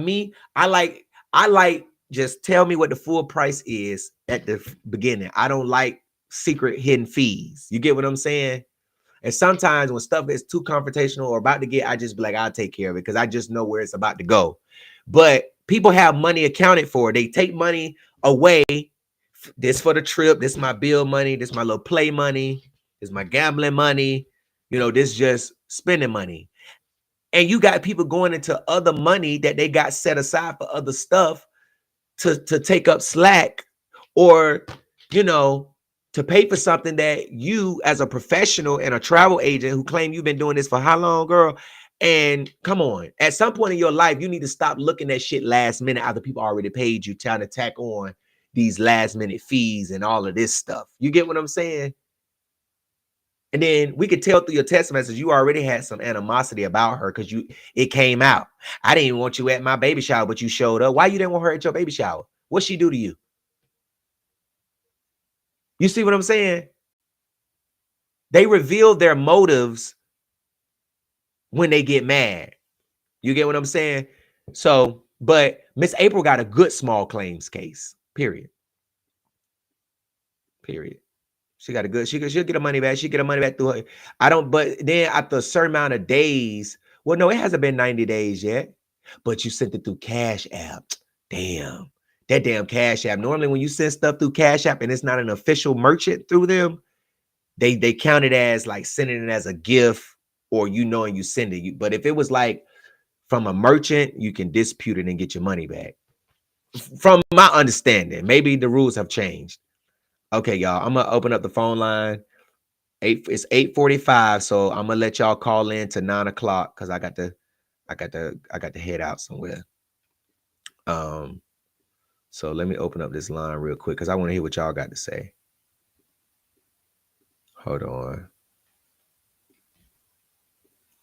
Speaker 1: I like just tell me what the full price is at the beginning. I don't like secret hidden fees. You get what I'm saying? And sometimes when stuff is too confrontational or about to get, I just be like, I'll take care of it because I just know where it's about to go. But people have money accounted for. They take money away. This for the trip. This my bill money. This my little play money. This my gambling money. You know, this just spending money. And you got people going into other money that they got set aside for other stuff to take up slack or, you know, to pay for something that you as a professional and a travel agent who claim you've been doing this for how long, girl? And come on, at some point in your life, you need to stop looking at shit last minute after people already paid you, trying to tack on these last minute fees and all of this stuff. You get what I'm saying? And then we could tell through your text message you already had some animosity about her because it came out. I didn't even want you at my baby shower, but you showed up. Why you didn't want her at your baby shower? What'd she do to you? You see what I'm saying? They reveal their motives when they get mad. You get what I'm saying? So, but Miss April got a good small claims case, period. She got a good, she'll get her money back. She'll get her money back through her. But then after a certain amount of days, well, no, it hasn't been 90 days yet, but you sent it through Cash App. Damn, that damn Cash App. Normally when you send stuff through Cash App and it's not an official merchant through them, they count it as like sending it as a gift or you knowing you send it. But if it was like from a merchant, you can dispute it and get your money back. From my understanding, maybe the rules have changed. Okay, y'all, I'm gonna open up the phone line. It's 8:45, so I'm gonna let y'all call in to 9 o'clock because I got to head out somewhere. So let me open up this line real quick because I want to hear what y'all got to say. Hold on.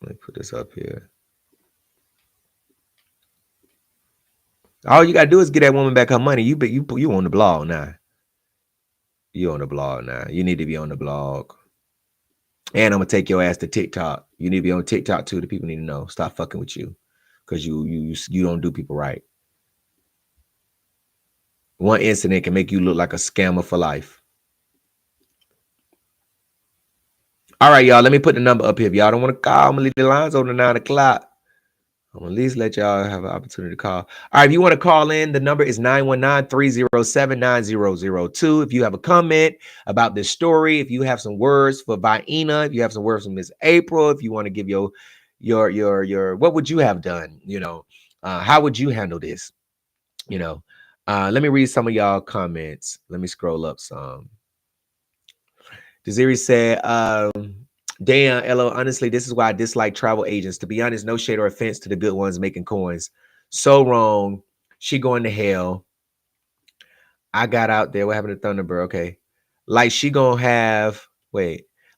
Speaker 1: Let me put this up here. All you gotta do is get that woman back her money. You on the blog now. You on the blog now. You need to be on the blog. And I'm gonna take your ass to TikTok. You need to be on TikTok too. The people need to know. Stop fucking with you, because you don't do people right. One incident can make you look like a scammer for life. All right, y'all. Let me put the number up here. If y'all don't want to call, I'm gonna leave the lines on to 9 o'clock. I'm gonna at least let y'all have an opportunity to call. All right, if you want to call in, the number is 919-307-9002. If you have a comment about this story, if you have some words for Vena, if you have some words for Miss April, if you want to give your what would you have done? You know, how would you handle this? You know, let me read some of y'all comments. Let me scroll up some. Desiree said, damn, Elo, honestly, this is why I dislike travel agents. To be honest, no shade or offense to the good ones making coins. So wrong. She going to hell. I got out there. What happened to Thunderbird? Okay. Like she gonna have,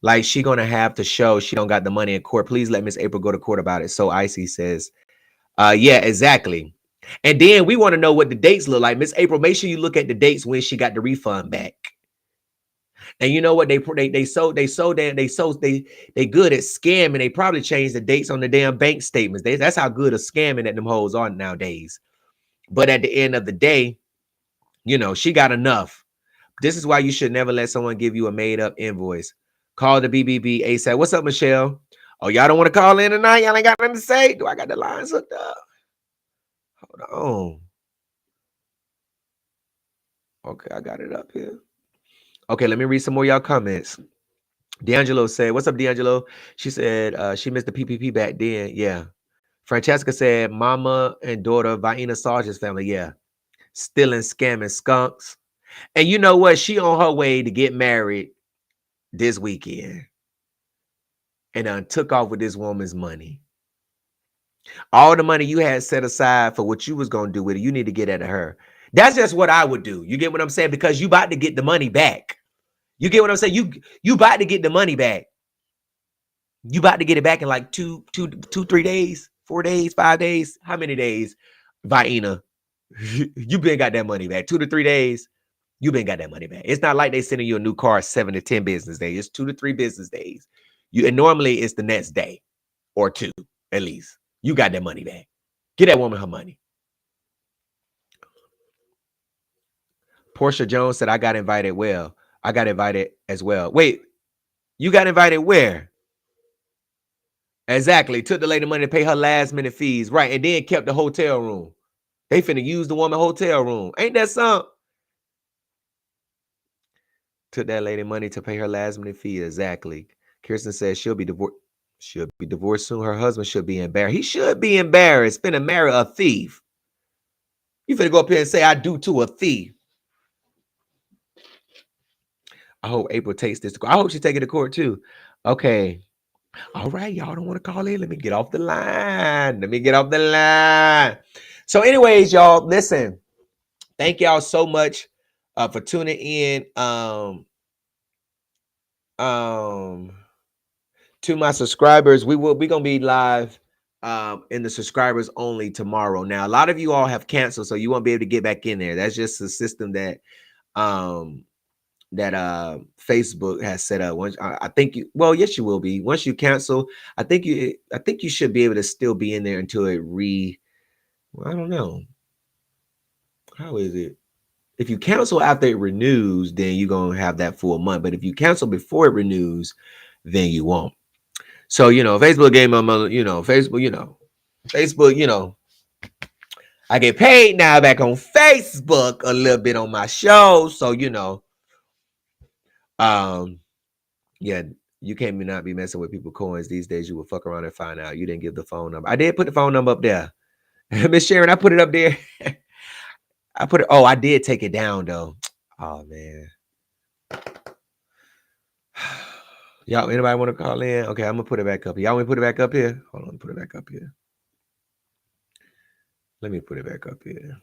Speaker 1: like she gonna have to show she don't got the money in court. Please let Miss April go to court about it. So Icy says, yeah, exactly. And then we want to know what the dates look like. Miss April, make sure you look at the dates when she got the refund back. And you know what? They good at scamming. They probably changed the dates on the damn bank statements. That's how good of scamming that them hoes are nowadays. But at the end of the day, you know, she got enough. This is why you should never let someone give you a made up invoice. Call the BBB ASAP. What's up, Michelle? Oh, y'all don't want to call in tonight? Y'all ain't got nothing to say? Do I got the lines hooked up? Hold on. Okay, I got it up here. Okay, let me read some more y'all comments. D'Angelo said, what's up, D'Angelo? She said she missed the PPP back then. Yeah. Francesca said, mama and daughter, Vena Sargent's family. Yeah. Stealing, scamming skunks. And you know what? She on her way to get married this weekend. And took off with this woman's money. All the money you had set aside for what you was going to do with it, you need to get out of her. That's just what I would do. You get what I'm saying? Because you about to get the money back. You get what I'm saying? You about to get the money back. You about to get it back in like 3 days, 4 days, 5 days. How many days, Vienna? You been got that money back. 2 to 3 days. You been got that money back. It's not like they sending you a new car 7 to 10 business days. It's 2 to 3 business days. And normally it's the next day or 2 at least. You got that money back. Get that woman her money. Portia Jones said, I got invited. Well, I got invited as well. Wait, you got invited where? Exactly. Took the lady money to pay her last minute fees. Right. And then kept the hotel room. They finna use the woman hotel room. Ain't that something? Took that lady money to pay her last minute fee. Exactly. Kirsten says she'll be divorced. She'll be divorced soon. Her husband should be embarrassed. He should be embarrassed. Finna marry a thief. You finna go up here and say I do to a thief. I hope April takes this to court. I hope she take it to court too. Okay. All right, y'all don't want to call in. Let me get off the line. So, anyways, y'all, listen. Thank y'all so much for tuning in to my subscribers. We're gonna be live in the subscribers only tomorrow. Now, a lot of you all have canceled, so you won't be able to get back in there. That's just the system that Facebook has set up. Once I think you, well, yes, you will be. Once you cancel, I think you should be able to still be in there until it I don't know. How is it? If you cancel after it renews, then you're gonna have that full month. But if you cancel before it renews, then you won't. So Facebook gave my mother, Facebook, I get paid now back on Facebook a little bit on my show. So yeah, you can't not be messing with people coins these days. You will fuck around and find out you didn't give the phone number. I did put the phone number up there. Miss Sharon, I put it up there. I did take it down though. Oh man. Y'all, anybody want to call in? Okay, I'm gonna put it back up here. Y'all want me to put it back up here? Hold on, put it back up here. Let me put it back up here.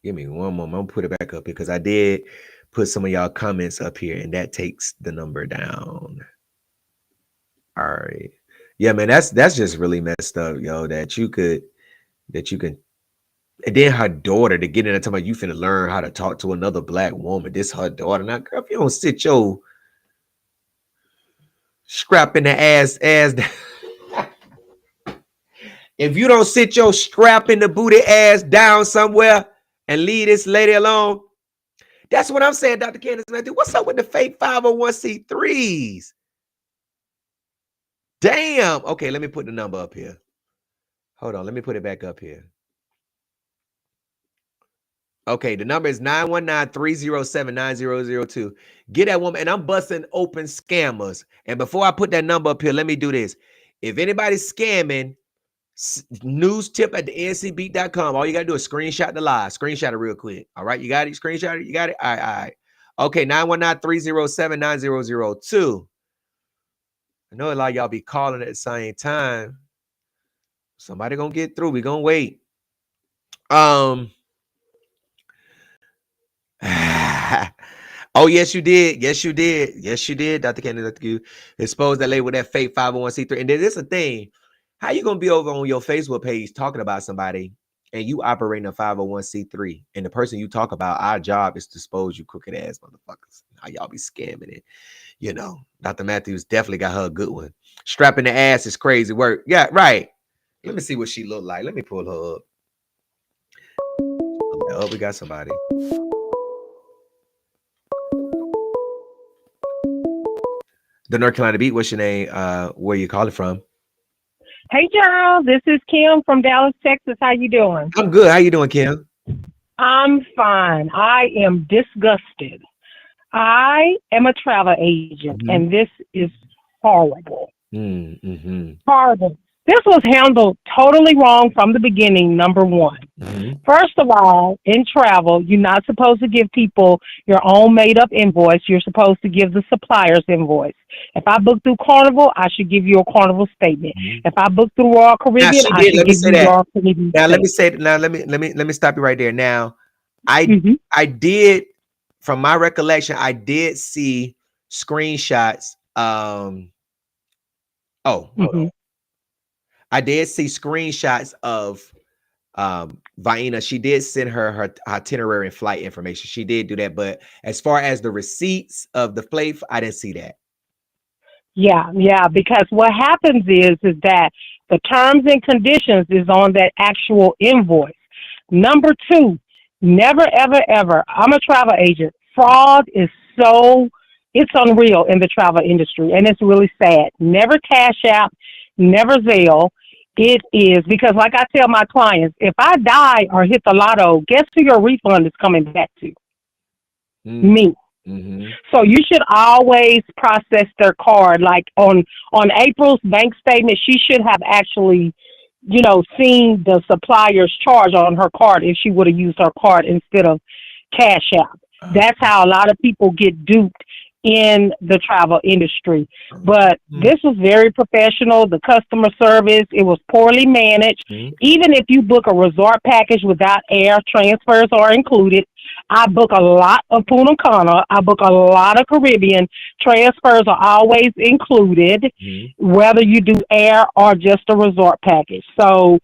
Speaker 1: Give me one moment. I'm gonna put it back up here because I did put some of y'all comments up here, and that takes the number down. All right. Yeah, man, that's just really messed up, yo. That you can, and then her daughter to get in there talking about you finna learn how to talk to another black woman. This her daughter. Now, girl, if you don't sit your scrap in the ass down. If you don't sit your scrap in the booty ass down somewhere and leave this lady alone, that's what I'm saying, Dr. Candace Matthew. What's up with the fake 501c3s? Damn. Okay, let me put the number up here. Hold on, let me put it back up here. Okay, the number is 919-307-9002. Get that woman, and I'm busting open scammers. And before I put that number up here, let me do this. If anybody's scamming, news tip at the ncbeat.com. All you gotta do is screenshot the live. Screenshot it real quick. All right, you got it? Screenshot it? You got it? All right. Okay, 919-307-9002. I know a lot of y'all be calling at the same time. Somebody gonna get through. We gonna wait. Oh, yes, you did. Yes, you did. Yes, you did, Dr. Kennedy. You exposed that lady with that fake 501c3. And then there's a thing. How you gonna be over on your Facebook page talking about somebody and you operating a 501c3? And the person you talk about, our job is to expose you crooked ass motherfuckers. How y'all be scamming it. Dr. Matthews definitely got her a good one. Strapping the ass is crazy work. Yeah, right. Let me see what she look like. Let me pull her up. Oh, we got somebody. The North Carolina Beat, what's your name? Where you calling from?
Speaker 4: Hey, Charles, this is Kim from Dallas, Texas. How you doing?
Speaker 1: I'm good. How you doing, Kim?
Speaker 4: I'm fine. I am disgusted. I am a travel agent, and this is horrible. Horrible. This was handled totally wrong from the beginning, number one. First of all, in travel, you're not supposed to give people your own made-up invoice. You're supposed to give the supplier's invoice. If I book through Carnival, I should give you a Carnival statement. If I book through Royal Caribbean, I should give you Royal Caribbean statement.
Speaker 1: Let me stop you right there. Now, I did, from my recollection, I did see screenshots Oh, hold on.
Speaker 4: Mhm.
Speaker 1: I did see screenshots of Vienna. She did send her itinerary and flight information. She did do that, but as far as the receipts of the flight, I didn't see that.
Speaker 4: Yeah, because what happens is that the terms and conditions is on that actual invoice. Number two, never, ever, ever. I'm a travel agent. Fraud is so, it's unreal in the travel industry, and it's really sad. Never Cash App, never Zelle. It is because, like I tell my clients, if I die or hit the lotto, guess who your refund is coming back to?
Speaker 1: Mm,
Speaker 4: Me.
Speaker 1: mhm,
Speaker 4: So you should always process their card. Like on April's bank statement, she should have actually, seen the supplier's charge on her card if she would have used her card instead of Cash App. That's how a lot of people get duped in the travel industry. But
Speaker 1: mm,
Speaker 4: this was very professional. The customer service, it was poorly managed.
Speaker 1: mm,
Speaker 4: Even if you book a resort package without air, transfers are included. I book a lot of Punta Cana. I book a lot of Caribbean. Transfers are always included,
Speaker 1: mhm,
Speaker 4: whether you do air or just a resort package. So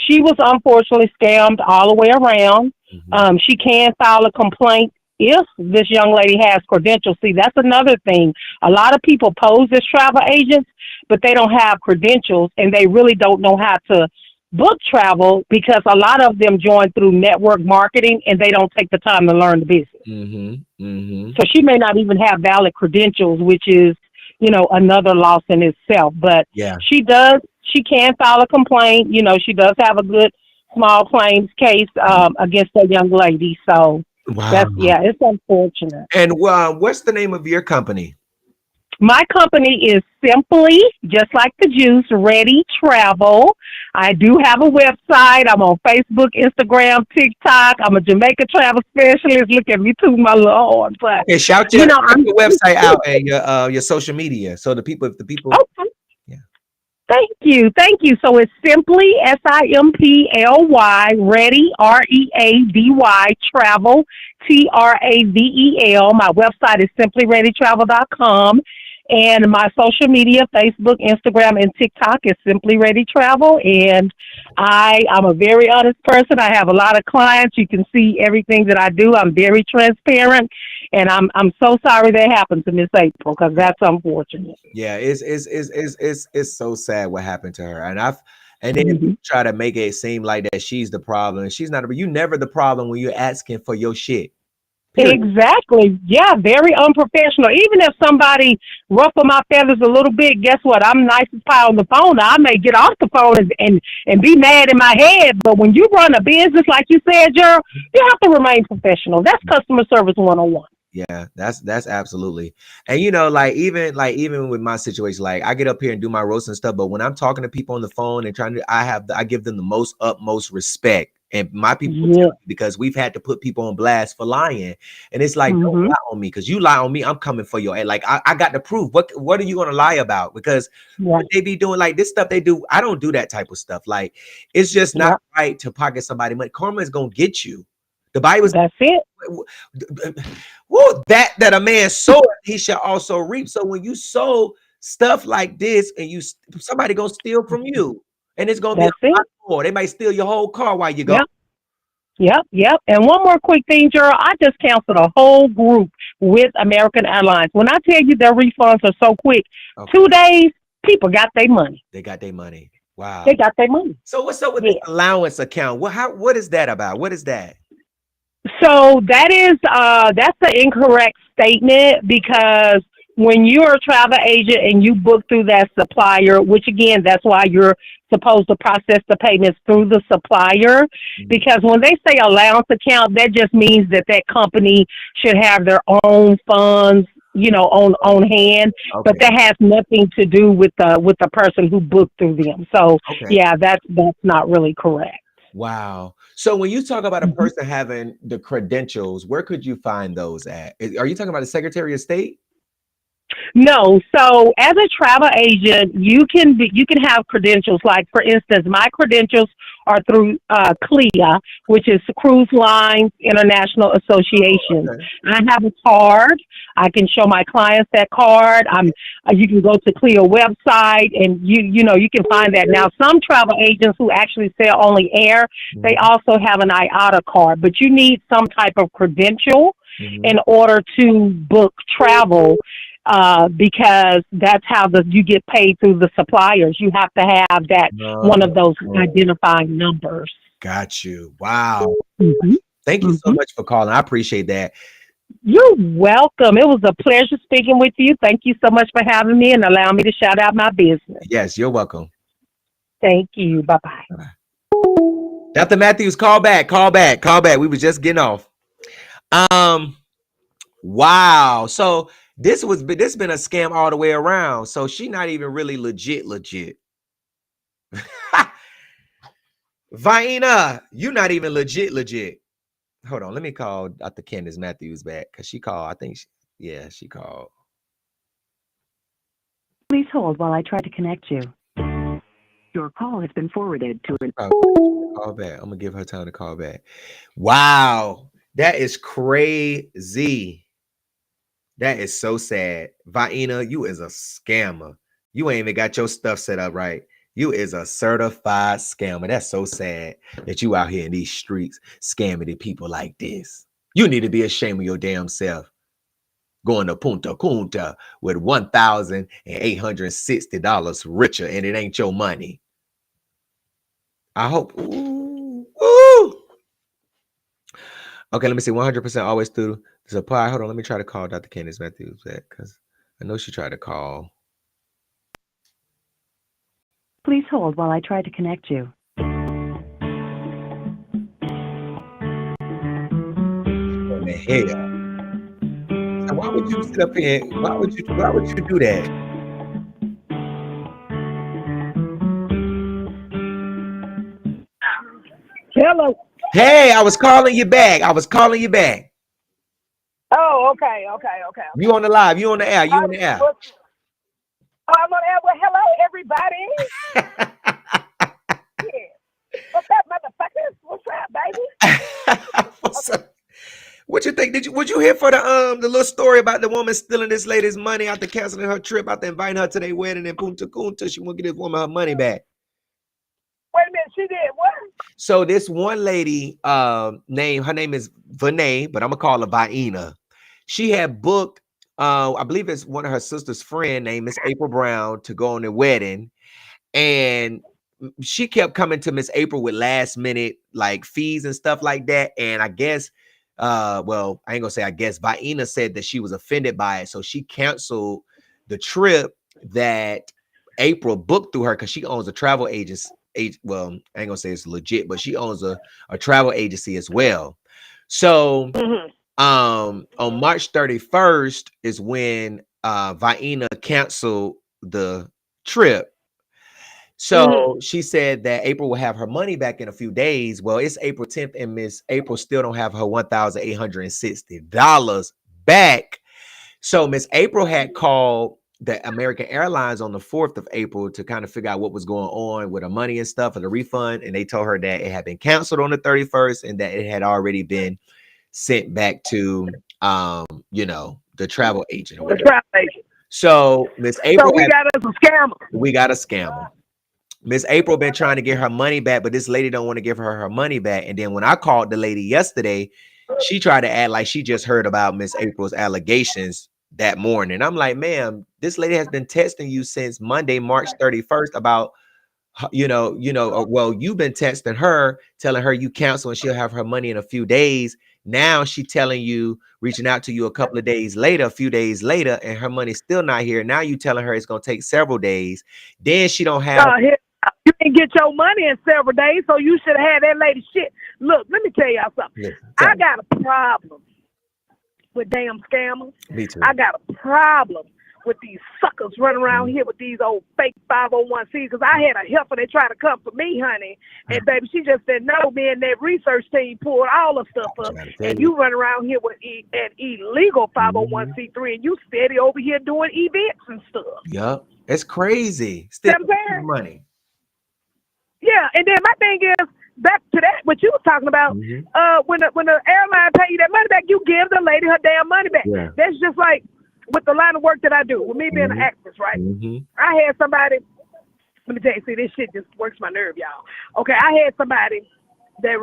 Speaker 4: she was unfortunately scammed all the way around.
Speaker 1: mhm.
Speaker 4: She can file a complaint if this young lady has credentials. See, that's another thing. A lot of people pose as travel agents, but they don't have credentials and they really don't know how to book travel because a lot of them join through network marketing and they don't take the time to learn the business.
Speaker 1: Mhm, mhm.
Speaker 4: So she may not even have valid credentials, which is, another loss in itself. But
Speaker 1: Yeah.
Speaker 4: she can file a complaint. She does have a good small claims case against that young lady. So
Speaker 1: Wow.
Speaker 4: it's unfortunate.
Speaker 1: And what's the name of your company?
Speaker 4: My company is simply, just like the juice, Ready Travel. I do have a website. I'm on Facebook, Instagram, TikTok. I'm a Jamaica travel specialist. Look at me toot my little horn. But,
Speaker 1: Okay, shout
Speaker 4: I'm
Speaker 1: your website out and your social media so if the people,
Speaker 4: okay.
Speaker 1: yeah.
Speaker 4: Thank you. Thank you. So it's simply SIMPLY, Ready, READY, Travel, TRAVEL. My website is simplyreadytravel.com. And my social media, Facebook, Instagram, and TikTok is Simply Ready Travel. And I'm a very honest person. I have a lot of clients. You can see everything that I do. I'm very transparent. And I'm so sorry that happened to Miss April because that's unfortunate.
Speaker 1: Yeah, it's so sad what happened to her. And then
Speaker 4: Mhm.
Speaker 1: people try to make it seem like that she's the problem. She's not, you never the problem when you're asking for your shit. Period.
Speaker 4: Exactly. Yeah, very unprofessional. Even if somebody ruffle my feathers a little bit, guess what? I'm nice as pie on the phone. I may get off the phone and be mad in my head. But when you run a business, like you said, Gerald, you have to remain professional. That's customer service 101.
Speaker 1: Yeah, that's absolutely. And even with my situation, like I get up here and do my roast and stuff, but when I'm talking to people on the phone and I give them the most utmost respect. And my people will tell
Speaker 4: Yeah.
Speaker 1: me because we've had to put people on blast for lying. And it's like, don't
Speaker 4: Mm-hmm.
Speaker 1: lie on me because you lie on me, I'm coming for your head. Like I got to prove what are you gonna lie about? Because what
Speaker 4: Right.
Speaker 1: they be doing, like this stuff they do, I don't do that type of stuff. Like it's just not
Speaker 4: Yep.
Speaker 1: right to pocket somebody money. Karma is gonna get you. The Bible.
Speaker 4: That's it.
Speaker 1: Woo, that a man soweth, he shall also reap. So when you sow stuff like this, and somebody gonna steal from you, and it's gonna be a
Speaker 4: That's it.
Speaker 1: lot more. They might steal your whole car while you go.
Speaker 4: Yep. Yep. And one more quick thing, Gerald. I just canceled a whole group with American Airlines. When I tell you their refunds are so quick,
Speaker 1: Okay,
Speaker 4: 2 days, people got their money.
Speaker 1: they got their money.
Speaker 4: They
Speaker 1: Wow.
Speaker 4: got their money.
Speaker 1: So what's up with
Speaker 4: Yeah.
Speaker 1: this allowance account? What is that about? What is that?
Speaker 4: So that's an incorrect statement because when you're a travel agent and you book through that supplier, which again, that's why you're supposed to process the payments through the supplier,
Speaker 1: Mhm.
Speaker 4: because when they say allowance account, that just means that company should have their own funds, on hand, but
Speaker 1: Okay.
Speaker 4: that has nothing to do with the person who booked through them. So
Speaker 1: Okay.
Speaker 4: yeah, that's not really correct.
Speaker 1: Wow. So when you talk about a
Speaker 4: Mhm.
Speaker 1: person having the credentials, where could you find those at? Are you talking about the Secretary of State?
Speaker 4: No, so as a travel agent, you can have credentials. Like for instance, my credentials are through CLIA, which is Cruise Lines International Association.
Speaker 1: Okay.
Speaker 4: I have a card. I can show my clients that card. You can go to CLIA website and you can find that. Now, some travel agents who actually sell only air, they also have an IATA card, but you need some type of credential in order to book travel, because that's how you get paid through the suppliers. You have to have that one of those identifying numbers.
Speaker 1: Got you. Wow.
Speaker 4: Mm-hmm.
Speaker 1: Thank you so much for calling. I appreciate that.
Speaker 4: You're welcome. It was a pleasure speaking with you. Thank you so much for having me and allowing me to shout out my business.
Speaker 1: Yes, you're welcome.
Speaker 4: Thank you. Bye-bye.
Speaker 1: Dr. Matthews, call back. We was just getting off. Wow. So this been a scam all the way around. So she not even really legit. Vaina, you not even legit. Hold on, let me call Dr. Candace Matthews back because she called. I think she called.
Speaker 5: Please hold while I try to connect you. Your call has been forwarded to an
Speaker 1: call back. I'm gonna give her time to call back. Wow, that is crazy. That is so sad. Vaina, you is a scammer. You ain't even got your stuff set up right. You is a certified scammer. That's so sad that you out here in these streets scamming the people like this. You need to be ashamed of your damn self. Going to Punta Cana with $1,860 richer, and it ain't your money. I hope. Ooh. Okay, let me see. 100% always through the supply. Hold on, let me try to call Dr. Candace Matthews back because I know she tried to call.
Speaker 5: Please hold while I try to connect you.
Speaker 1: What the hell? So why would you sit up here? Why would you do that?
Speaker 4: Hello.
Speaker 1: Hey, I was calling you back.
Speaker 4: Oh, okay.
Speaker 1: You on the live? You on the air?
Speaker 4: Oh, I'm on the air. Well, hello, everybody. Yeah. What's up, motherfuckers? What's up, baby?
Speaker 1: What's up? What you think? Would you hear for the little story about the woman stealing this lady's money after canceling her trip, after inviting her to their wedding in Punta Cana? She won't get this woman her money back.
Speaker 4: Wait a minute, she did what?
Speaker 1: So this one lady, her name is Vena, but I'm gonna call her Vaina. She had booked, I believe it's one of her sister's friend named Miss April Brown to go on their wedding, and she kept coming to Miss April with last minute like fees and stuff like that. And I guess, well, I ain't gonna say I guess. Vaina said that she was offended by it, so she canceled the trip that April booked through her because she owns a travel agency. Well, I ain't gonna say it's legit, but she owns a travel agency as well. So on March 31st is when Vaina canceled the trip. So she said that April will have her money back in a few days. Well, it's April 10th, and Miss April still don't have her $1,860 back. So Miss April had called the American Airlines on the 4th of April to kind of figure out what was going on with her money and stuff for the refund. And they told her that it had been canceled on the 31st and that it had already been sent back to, the travel agent.
Speaker 4: The travel agent.
Speaker 1: So Miss April,
Speaker 4: we got us a scammer.
Speaker 1: We got a scammer. Miss April been trying to get her money back, but this lady don't want to give her money back. And then when I called the lady yesterday, she tried to act like she just heard about Miss April's allegations that morning. I'm like, ma'am, this lady has been texting you since Monday, March 31st about, well, you've been texting her, telling her you cancel and she'll have her money in a few days. Now she telling you, reaching out to you a few days later, and her money's still not here. Now you telling her it's going to take several days. Then she don't have.
Speaker 4: You didn't get your money in several days, so you should have had that lady shit. Look, let me tell y'all something.
Speaker 1: Listen,
Speaker 4: I got a problem with damn scammers.
Speaker 1: Me too.
Speaker 4: I got a problem with these suckers running around here with these old fake 501c, because I had a helper that tried to come for me, honey. And baby, she just said, no, man, that research team pulled all the stuff up. And you run around here with an illegal 501c3 and you steady over here doing events and stuff.
Speaker 1: Yep. It's crazy. Still money.
Speaker 4: Yeah, and then my thing is, back to that, what you was talking about, when the airline pay you that money back, you give the lady her damn money back. Yeah. That's just like with the line of work that I do, with me being an actress, right? I had somebody, let me tell you, see, this shit just works my nerve, y'all. Okay, I had somebody that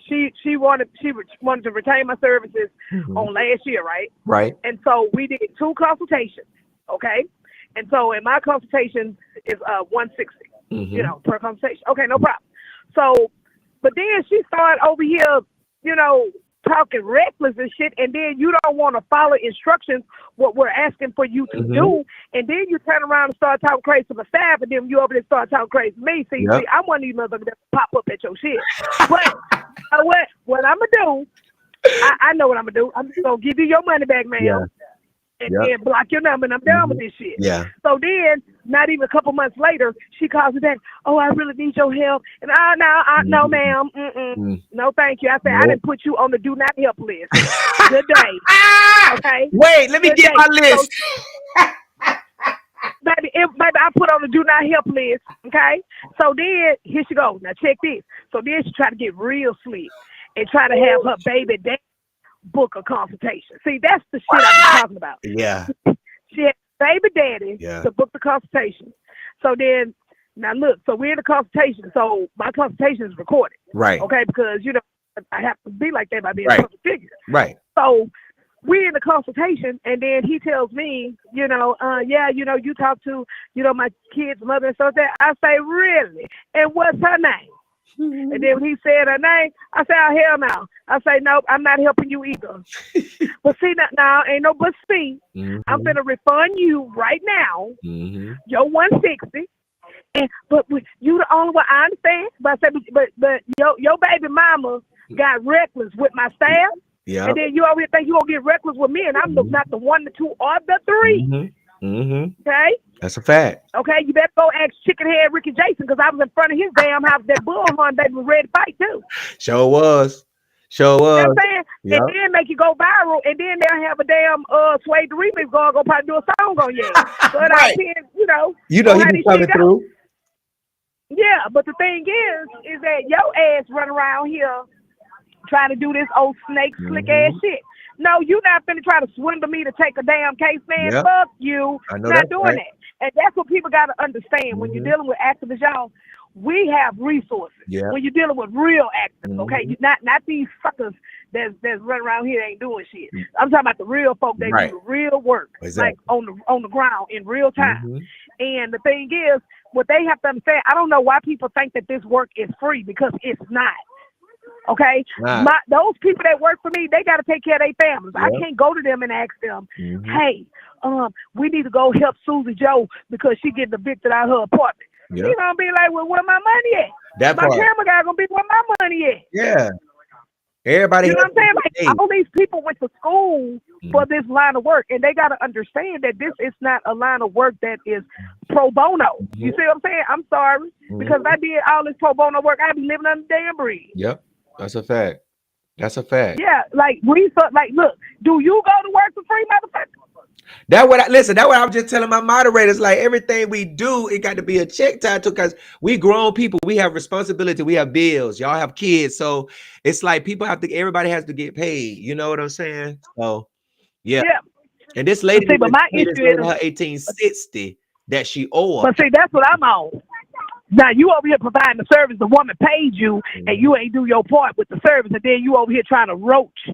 Speaker 4: she wanted to retain my services on last year, right? Right. And so we did 2 consultations, okay? And so in my consultation is $160, you know, per consultation. Okay, no problem. So, but then she started over here, you know, talking reckless and shit, and then you don't want to follow instructions, what we're asking for you to do, and then you turn around and start talking crazy to my staff, and then you over there start talking crazy to me. See, I'm one of these motherfuckers that pop up at your shit. But what I'm going to do, I know what I'm going to do. I'm just going to give you your money back, ma'am. Yeah. And then block your number, and I'm done with this shit. Yeah. So then, not even a couple months later, she calls me back. Oh, I really need your help. And no, ma'am. No, thank you. I said, I didn't put you on the do not help list. Good day. Okay.
Speaker 1: Wait, let me get my list.
Speaker 4: So, baby, I put on the do not help list. Okay. So then, here she goes. Now check this. So then she tried to get real slick and try to have her baby dad book a consultation. See, that's the shit I've been talking about. Yeah. She had baby daddy to book the consultation. So then, now look, so we're in the consultation. So my consultation is recorded. Right. Okay, because, you know, I have to be like that by being a public figure. Right. So we're in the consultation, and then he tells me, you know, you talk to, you know, my kid's mother and so that. I say, really? And what's her name? And then when he said her name, I said, oh, hell no. I say, nope, I'm not helping you either. But see, now, ain't no but see. I'm going to refund you right now, your 160. But you the only one, I understand. But I said, but your baby mama got reckless with my staff. Yeah. And then you over here think you going to get reckless with me, and I'm not the 1, the 2, or the 3. Okay?
Speaker 1: That's a fact.
Speaker 4: Okay, you better go ask Chickenhead Ricky Jason, because I was in front of his damn house. That bullhorn baby was ready to fight too.
Speaker 1: Sure was. You know what I'm
Speaker 4: saying? Yep. And then make you go viral, and then they'll have a damn Sway the remix go probably do a song on you. So right. You know
Speaker 1: he be coming through.
Speaker 4: Yeah, but the thing is that your ass run around here trying to do this old snake slick ass shit. No, you're not finna try to swindle me to take a damn case, man. Yep. Fuck you. Not doing that. And that's what people got to understand. When you're dealing with activists, y'all, we have resources. Yeah. When you're dealing with real activists, okay? Not these suckers that's running around here ain't doing shit. I'm talking about the real folk that do the real work, like on the ground in real time. And the thing is, what they have to understand, I don't know why people think that this work is free, because it's not. Okay, those people that work for me, they got to take care of their families. I can't go to them and ask them, hey, we need to go help Susie Joe because she getting evicted out of her apartment. You gonna be like, well, where my money at? My camera guy gonna be where my money at? Yeah.
Speaker 1: Everybody,
Speaker 4: you know what I'm saying? Like, all these people went to school for this line of work, and they got to understand that this is not a line of work that is pro bono. You see what I'm saying? I'm sorry, because if I did all this pro bono work, I'd be living under the damn bridge.
Speaker 1: Yep. That's a fact. That's a fact.
Speaker 4: Yeah, like look, do you go to work for free, motherfucker?
Speaker 1: That's what I was just telling my moderators. Like, everything we do, it got to be a check tied to, because we grown people, we have responsibility, we have bills, y'all have kids, so it's like everybody has to get paid. You know what I'm saying? So yeah. And this lady,
Speaker 4: but my issue is
Speaker 1: her 1860 that she owed.
Speaker 4: But see, that's what I'm on. Now you over here providing the service, the woman paid you, and you ain't do your part with the service, and then you over here trying to roaching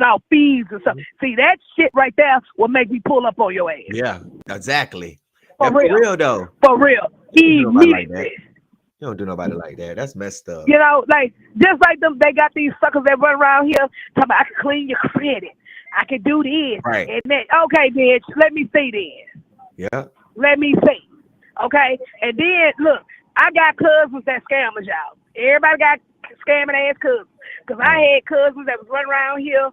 Speaker 4: out fees and stuff. See, that shit right there will make me pull up on your ass.
Speaker 1: Yeah, exactly.
Speaker 4: For real
Speaker 1: though.
Speaker 4: For real. Immediately.
Speaker 1: You don't do nobody like that. That's messed up.
Speaker 4: You know, like, just like them, they got these suckers that run around here talking about, I can clean your credit. I can do this.
Speaker 1: Right.
Speaker 4: And then, okay, bitch, let me see then.
Speaker 1: Yeah.
Speaker 4: Let me see. Okay? And then, look, I got cousins that scammers, y'all. Everybody got scamming ass cousins. Because I had cousins that was running around here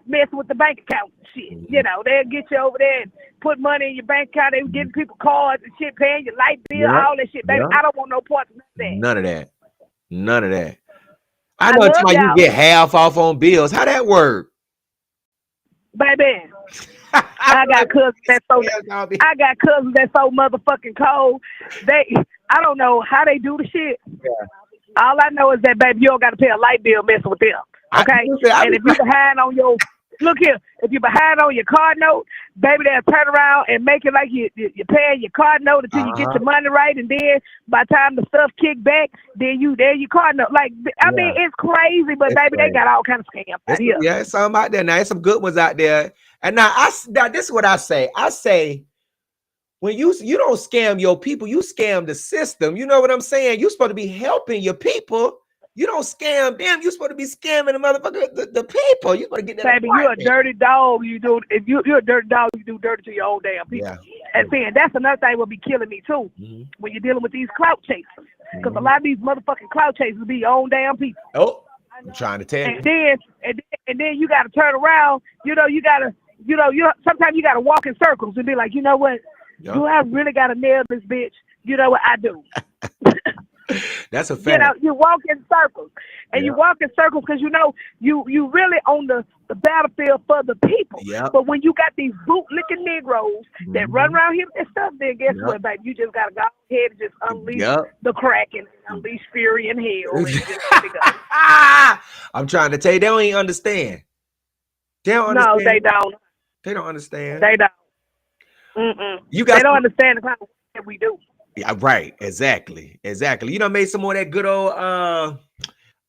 Speaker 4: messing with the bank account and shit. You know, they'll get you over there and put money in your bank account. They getting people cards and shit, paying your light bill, all that shit. Baby, I don't want no parts of that.
Speaker 1: None of that. None of that. I
Speaker 4: I
Speaker 1: know
Speaker 4: love
Speaker 1: it's you
Speaker 4: y'all.
Speaker 1: get half off on bills. How that work?
Speaker 4: Baby, I got cousins that so motherfucking cold. I don't know how they do the shit.
Speaker 1: Yeah.
Speaker 4: All I know is that, baby, you don't got to pay a light bill messing with them. Okay? And if you behind on your, look here, if you behind on your card note, baby, they'll turn around and make it like you're paying your card note until you get your money right. And then by the time the stuff kick back, then your card note. Like, I mean, it's crazy, but baby, they got all kinds of scams out here.
Speaker 1: Yeah, it's some out there now. There's some good ones out there. And now this is what I say. I say, when you don't scam your people, you scam the system. You know what I'm saying? You're supposed to be helping your people. You don't scam them. You're supposed to be scamming the motherfucker, the people. You're supposed to get that.
Speaker 4: Baby, you're a dirty dog. If you're a dirty dog, you do dirty to your own damn people. Yeah. And see, and that's another thing will be killing me too when you're dealing with these clout chasers. Because a lot of these motherfucking clout chasers be your own damn people.
Speaker 1: Oh, I'm trying to tell you.
Speaker 4: And then you got to turn around. You sometimes you got to walk in circles and be like, you know what? Yep. Do I really got to nail this bitch? You know what? I do.
Speaker 1: That's a fact.
Speaker 4: You walk in circles. And you walk in circles because you really on the battlefield for the people.
Speaker 1: Yep.
Speaker 4: But when you got these boot-licking Negroes that run around here with that stuff, then guess what, baby? You just got to go ahead and just unleash the Kraken, unleash fury and hell. And just let it go.
Speaker 1: I'm trying to tell you, they don't even understand. They don't understand.
Speaker 4: No, they don't.
Speaker 1: They don't understand.
Speaker 4: They don't. They don't understand the kind of that we do.
Speaker 1: Yeah, right. Exactly. You know, made some more of that good old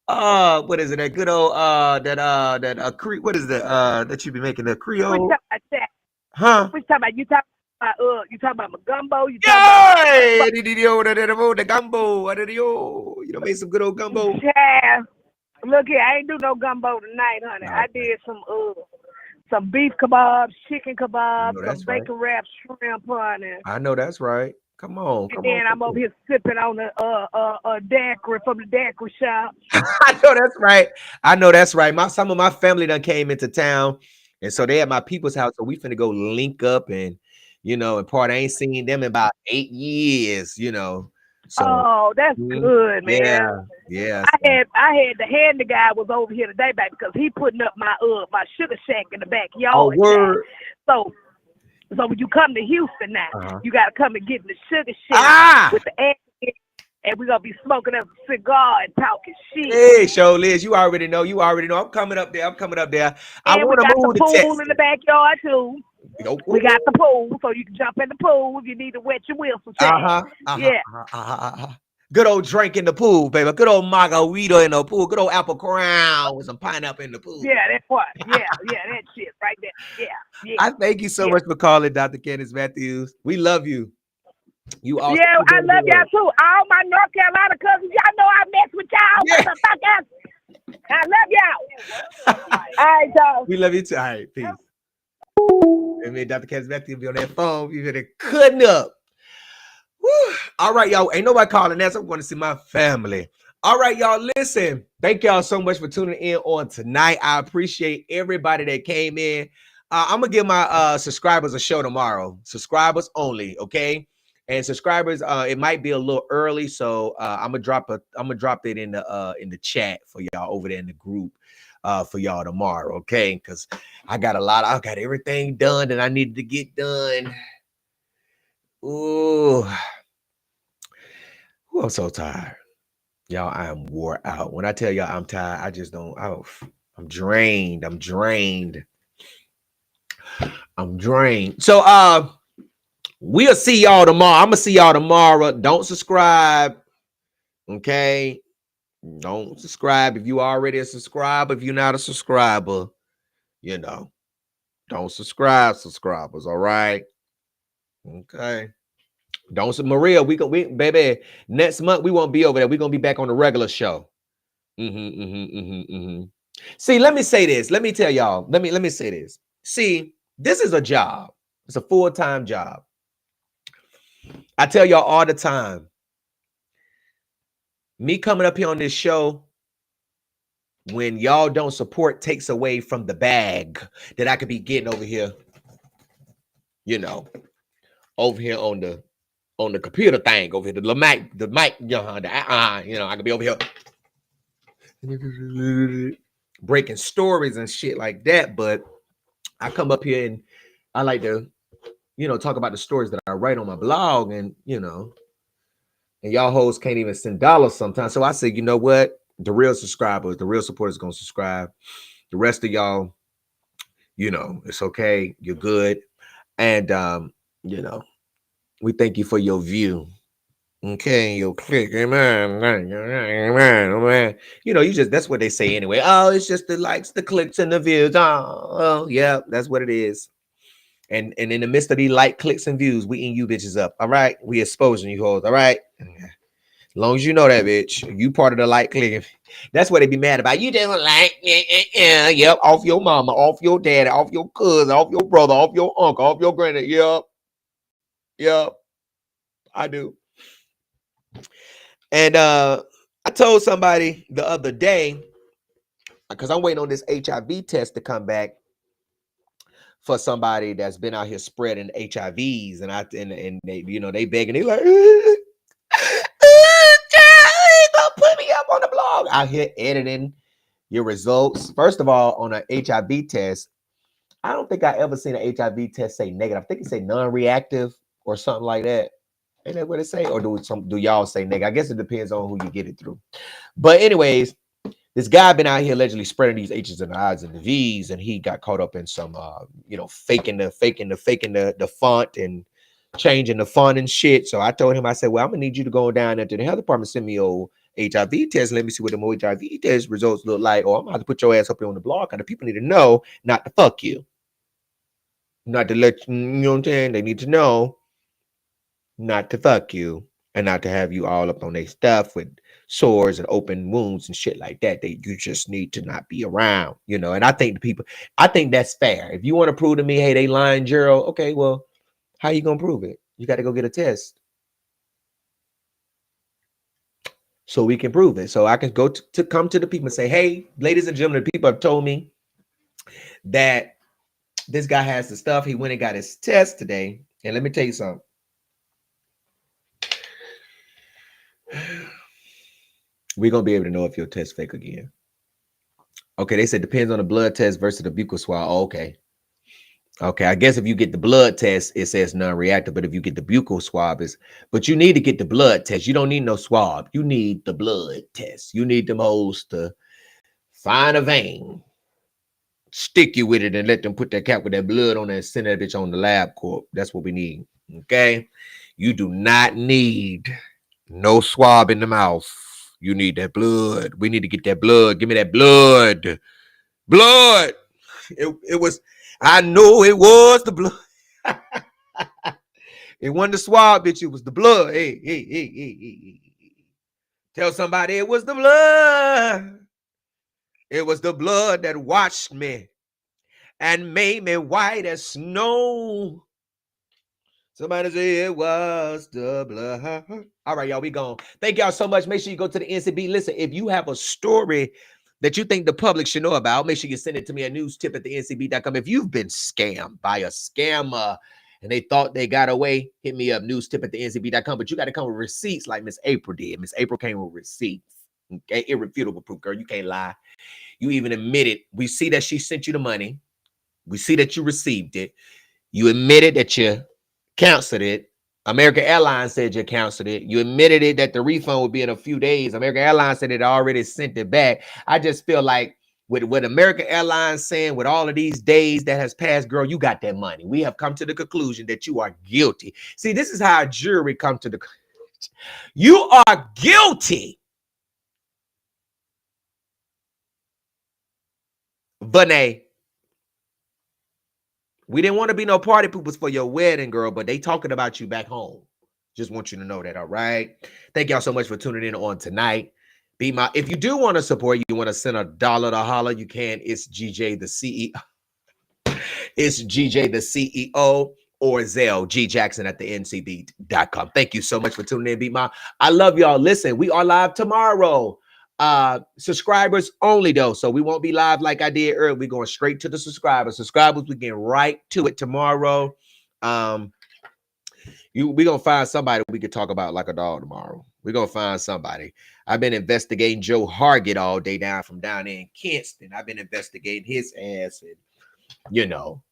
Speaker 1: what is it? That good old what is the that you be making, the Creole?
Speaker 4: We talking about that.
Speaker 1: Huh?
Speaker 4: We talking about you talking about my gumbo. You
Speaker 1: talking about the gumbo. You know, made some good old gumbo.
Speaker 4: Yeah. Look here, I ain't do no gumbo tonight, honey. No. I did some beef kebabs, chicken kebabs, some bacon wrapped shrimp, honey.
Speaker 1: I know that's right. Come on.
Speaker 4: And then I'm over here sipping on a daiquiri from the daiquiri shop.
Speaker 1: I know that's right. Some of my family done came into town, and so they at my people's house. So we finna go link up and and part. I ain't seen them in about 8 years. So,
Speaker 4: that's good, man.
Speaker 1: Yeah.
Speaker 4: I had the handy guy was over here today, baby, because he putting up my sugar shack in the backyard.
Speaker 1: Oh, word.
Speaker 4: So when you come to Houston now, you got to come and get in the sugar shack with the egg, and we're going to be smoking a cigar and talking shit.
Speaker 1: Hey, show Liz, you already know. I'm coming up there. I want to move to Texas. We got the pool
Speaker 4: in the backyard, too. We got the pool, so you can jump in the pool if you need to wet your wheels.
Speaker 1: Good old drink in the pool, baby. Good old margarita in the pool. Good old apple crown with some pineapple in the pool.
Speaker 4: Yeah, that's what. Yeah, that shit right there. Yeah.
Speaker 1: I thank you so much for calling, Dr. Candace Matthews. We love you. You also.
Speaker 4: Yeah, I love y'all too. All my North Carolina cousins, y'all know I mess with y'all. Motherfuckers. I love y'all. All right, y'all.
Speaker 1: We love you too. All right, peace. And me and Dr. Candace Matthews be on that phone. You been cutting up. Whew. All right, y'all. Ain't nobody calling that. So I'm going to see my family. All right, y'all. Listen. Thank y'all so much for tuning in on tonight. I appreciate everybody that came in. I'm gonna give my subscribers a show tomorrow. Subscribers only, okay? And subscribers, it might be a little early, so I'm gonna drop it in the chat for y'all over there in the group for y'all tomorrow, okay? Because I got everything done that I needed to get done. Ooh, I'm so tired. Y'all, I am wore out. When I tell y'all I'm tired, I just don't. I'm drained. So we'll see y'all tomorrow. I'm gonna see y'all tomorrow. Don't subscribe. Okay. Don't subscribe if you already a subscriber. If you're not a subscriber, don't subscribe, subscribers. All right. Okay. Don't say Maria. We baby. Next month we won't be over there. We're gonna be back on the regular show. See, let me say this. Let me tell y'all. Let me say this. See, this is a job. It's a full-time job. I tell y'all all the time. Me coming up here on this show, when y'all don't support takes away from the bag that I could be getting over here, you know, over here on the computer thing over here, the mic, you know, I could be over here breaking stories and shit like that. But I come up here and I like to, you know, talk about the stories that I write on my blog, and you know, and y'all hoes can't even send dollars sometimes. So I say, you know what? The real subscribers, the real supporters gonna subscribe. The rest of y'all, you know, it's okay. You're good. And you know, we thank you for your view. Okay, your click, amen. You know, that's what they say anyway. Oh, it's just the likes, the clicks, and the views. Oh, yeah, that's what it is. And in the midst of these like, clicks, and views, we eating you bitches up. All right, we exposing you hoes. All right. As long as you know that, bitch, you part of the like, click. That's what they be mad about. You just like, yep, off your mama, off your daddy, off your cousin, off your brother, off your uncle, off your granddad. Yep, I do. And I told somebody the other day, because I'm waiting on this HIV test to come back for somebody that's been out here spreading HIVs, and they, you know, they begging, they like, don't put me up on the blog. Out here editing your results. First of all, on an HIV test, I don't think I ever seen an HIV test say negative. I think it say non-reactive or something like that. Ain't that what it say? Or do y'all say negative? I guess it depends on who you get it through. But anyways, this guy been out here allegedly spreading these H's and I's and the V's, and he got caught up in some you know, faking the font and changing the font and shit. So I told him, I said, well, I'm gonna need you to go down there to the health department, send me your HIV test. Let me see what the HIV test results look like. Or I'm gonna have to put your ass up here on the blog, and the people need to know not to fuck you. Not to let you know what I'm saying? They need to know not to fuck you and not to have you all up on their stuff with sores and open wounds and shit like that. You just need to not be around, you know. And I think I think that's fair. If you want to prove to me, hey, they lying, Gerald, okay, well, how you gonna prove it? You got to go get a test so we can prove it. So I can go to come to the people and say, hey, ladies and gentlemen, people have told me that this guy has the stuff. He went and got his test today. And let me tell you something. We're going to be able to know if your test fake again. Okay, they said depends on the blood test versus the buccal swab. Oh, okay. Okay, I guess if you get the blood test, it says non-reactive. But if you get the buccal swab, but you need to get the blood test. You don't need no swab. You need the blood test. You need them hoes to find a vein, stick you with it, and let them put that cap with that blood on there and send that bitch on the lab corp. That's what we need. Okay, you do not need no swab in the mouth. You need that blood. We need to get that blood. Give me that blood. Blood. It was, I know it was the blood. It wasn't the swab, bitch. It was the blood. Hey. Tell somebody it was the blood. It was the blood that washed me and made me white as snow. Somebody say it was the blood. All right, y'all, we gone. Thank y'all so much. Make sure you go to the NCB. Listen, if you have a story that you think the public should know about, make sure you send it to me at newstip@thencb.com. If you've been scammed by a scammer and they thought they got away, hit me up, newstip@thencb.com. But you got to come with receipts like Miss April did. Miss April came with receipts. Okay, irrefutable proof, girl. You can't lie. You even admitted. We see that she sent you the money. We see that you received it. You admitted that you canceled it. American Airlines said you canceled it. You admitted it that the refund would be in a few days. American Airlines said it already sent it back. I just feel like with what American Airlines saying, with all of these days that has passed, girl, you got that money. We have come to the conclusion that you are guilty. See, this is how a jury come to the conclusion. You are guilty. Vena. We didn't want to be no party poopers for your wedding, girl, but they talking about you back home. Just want you to know that, all right? Thank y'all so much for tuning in on tonight. If you do want to support, you want to send $1 to holler, you can. It's GJ the CEO. It's GJ the CEO or Zelle, gjackson@thencb.com. Thank you so much for tuning in, I love y'all. Listen, we are live tomorrow. Subscribers only though, so we won't be live like I did earlier. We're going straight to the subscribers. We getting right to it tomorrow. We gonna find somebody we could talk about like a dog tomorrow. We're gonna find somebody. I've been investigating Joe Hargett all day down there in Kinston. I've been investigating his ass, and you know,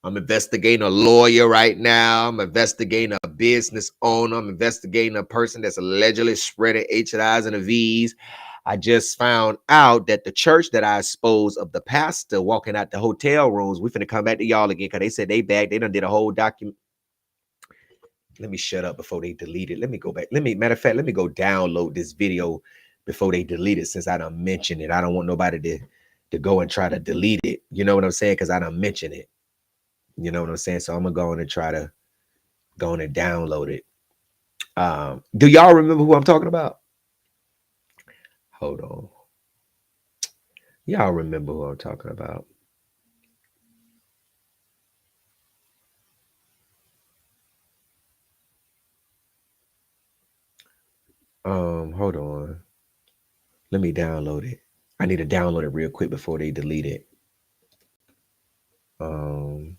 Speaker 1: I'm investigating a lawyer right now. I'm investigating a business owner. I'm investigating a person that's allegedly spreading HIs and V's. I just found out that the church that I exposed of the pastor walking out the hotel rooms, we finna come back to y'all again because they said they back. They done did a whole document. Let me shut up before they delete it. Let me go back. Matter of fact, let me go download this video before they delete it since I done mentioned it. I don't want nobody to go and try to delete it. You know what I'm saying? Because I done mentioned it. You know what I'm saying? So I'm gonna go on and try to go on and download it. Do y'all remember who I'm talking about? Hold on. Y'all remember who I'm talking about? Hold on. Let me download it. I need to download it real quick before they delete it. And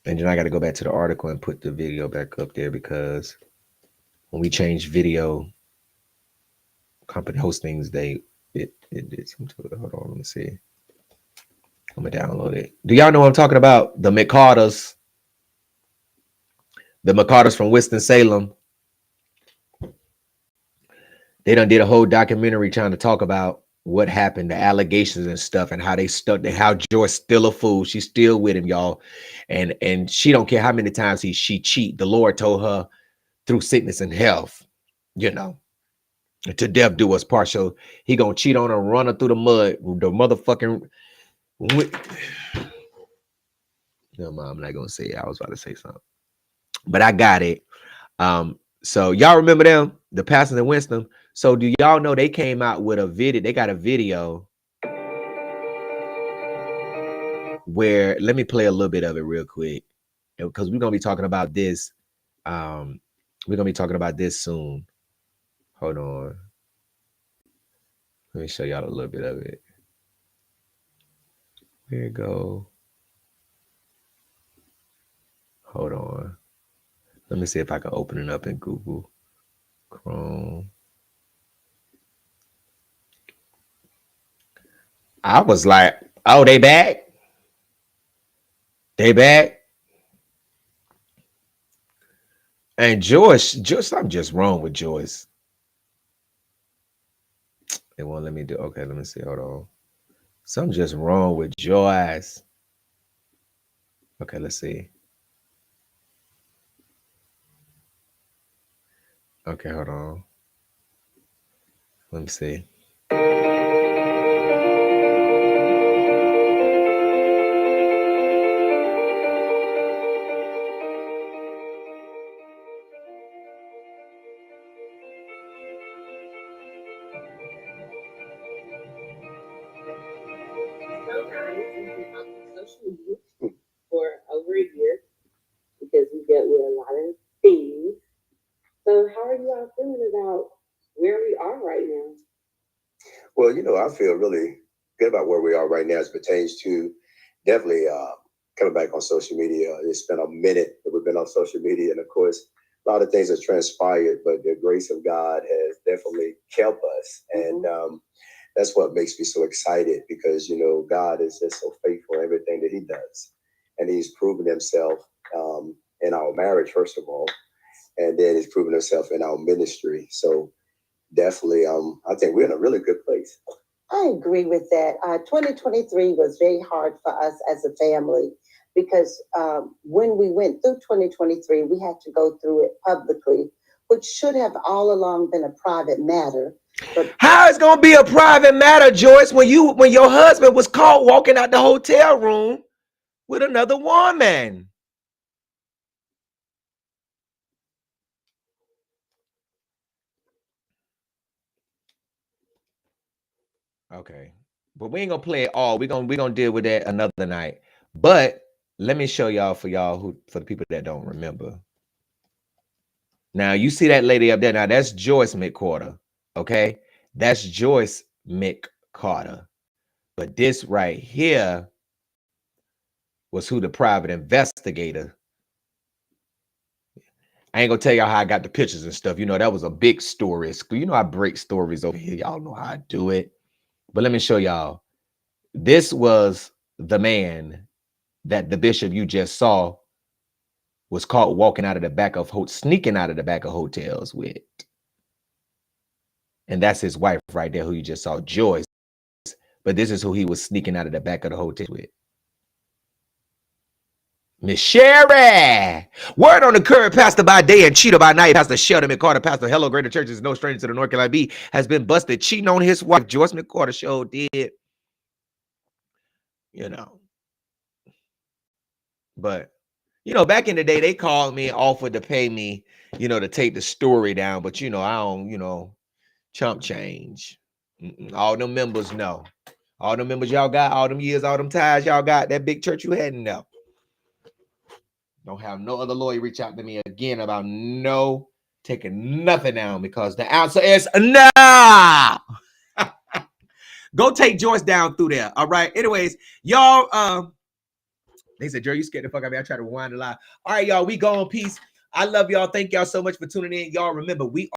Speaker 1: then I got to go back to the article and put the video back up there because when we change video company hostings, it did some to it. Hold on, let me see. I'm gonna download it. Do y'all know what I'm talking about? The McCarters from Winston-Salem. They done did a whole documentary trying to talk about what happened, the allegations and stuff, and how they stuck, how Joy's still a fool. She's still with him, y'all. And she don't care how many times she cheat. The Lord told her through sickness and health, you know, to death do us part. So he gonna cheat on her, run her through the mud. The motherfucking no, Mom, I'm not gonna say it. I was about to say something, but I got it. So y'all remember them, the Pastors in Winston? So do y'all know they came out with a video? They got a video where, let me play a little bit of it real quick because we're gonna be talking about this. We're gonna be talking about this soon. Hold on. Let me show y'all a little bit of it. Here you go. Hold on. Let me see if I can open it up in Google Chrome. I was like, oh, they back? They back? And Joyce, something just wrong with Joyce. They won't let me do, okay, let me see, hold on. Something just wrong with Joyce. Okay, let's see. Okay, hold on. Let me see.
Speaker 6: For over a year because we dealt with a lot of things. So how are you all feeling about where we are right now?
Speaker 2: Well, you know, I feel really good about where we are right now as it pertains to definitely coming back on social media. It's been a minute that we've been on social media, and of course, a lot of things have transpired, but the grace of God has definitely kept us. And that's what makes me so excited because, you know, God is just so faithful in everything that he does. And he's proven himself in our marriage, first of all, and then he's proven himself in our ministry. So definitely, I think we're in a really good place.
Speaker 6: I agree with that. 2023 was very hard for us as a family because when we went through 2023, we had to go through it publicly, which should have all along been a private matter. But
Speaker 1: how it's gonna be a private matter, Joyce, when your husband was caught walking out the hotel room with another woman? Okay, but we ain't gonna play it all. We're gonna deal with that another night. But let me show y'all for the people that don't remember. Now you see that lady up there. Now that's Joyce McQuarter. Okay, That's Joyce McCarter. But this right here was who the private investigator. I ain't gonna tell y'all how I got the pictures and stuff. You know, that was a big story. You know, I break stories over here. Y'all know how I do it. But let me show y'all. This was the man that the bishop you just saw was caught walking out of the back of, sneaking out of the back of hotels with. And that's his wife right there, who you just saw, Joyce. But this is who he was sneaking out of the back of the hotel with. Miss Sherry. Word on the curb, Pastor by day and cheater by night. Pastor Sheldon McCarter, Pastor Hello Greater Church is no stranger to the North Carolina B, has been busted cheating on his wife. Joyce McCarter show did. You know. But, you know, back in the day, they called me and offered to pay me, you know, to take the story down. But, you know, I don't, you know, chump change. All them members know. All them members y'all got, all them years, all them ties y'all got, that big church you had, no. Don't have no other lawyer reach out to me again about no taking nothing down, because the answer is no. Go take Joyce down through there. All right. Anyways, y'all, they said, Jerry, you scared the fuck out of me. I try to rewind the lie. All right, y'all, we go on. Peace. I love y'all. Thank y'all so much for tuning in. Y'all remember, we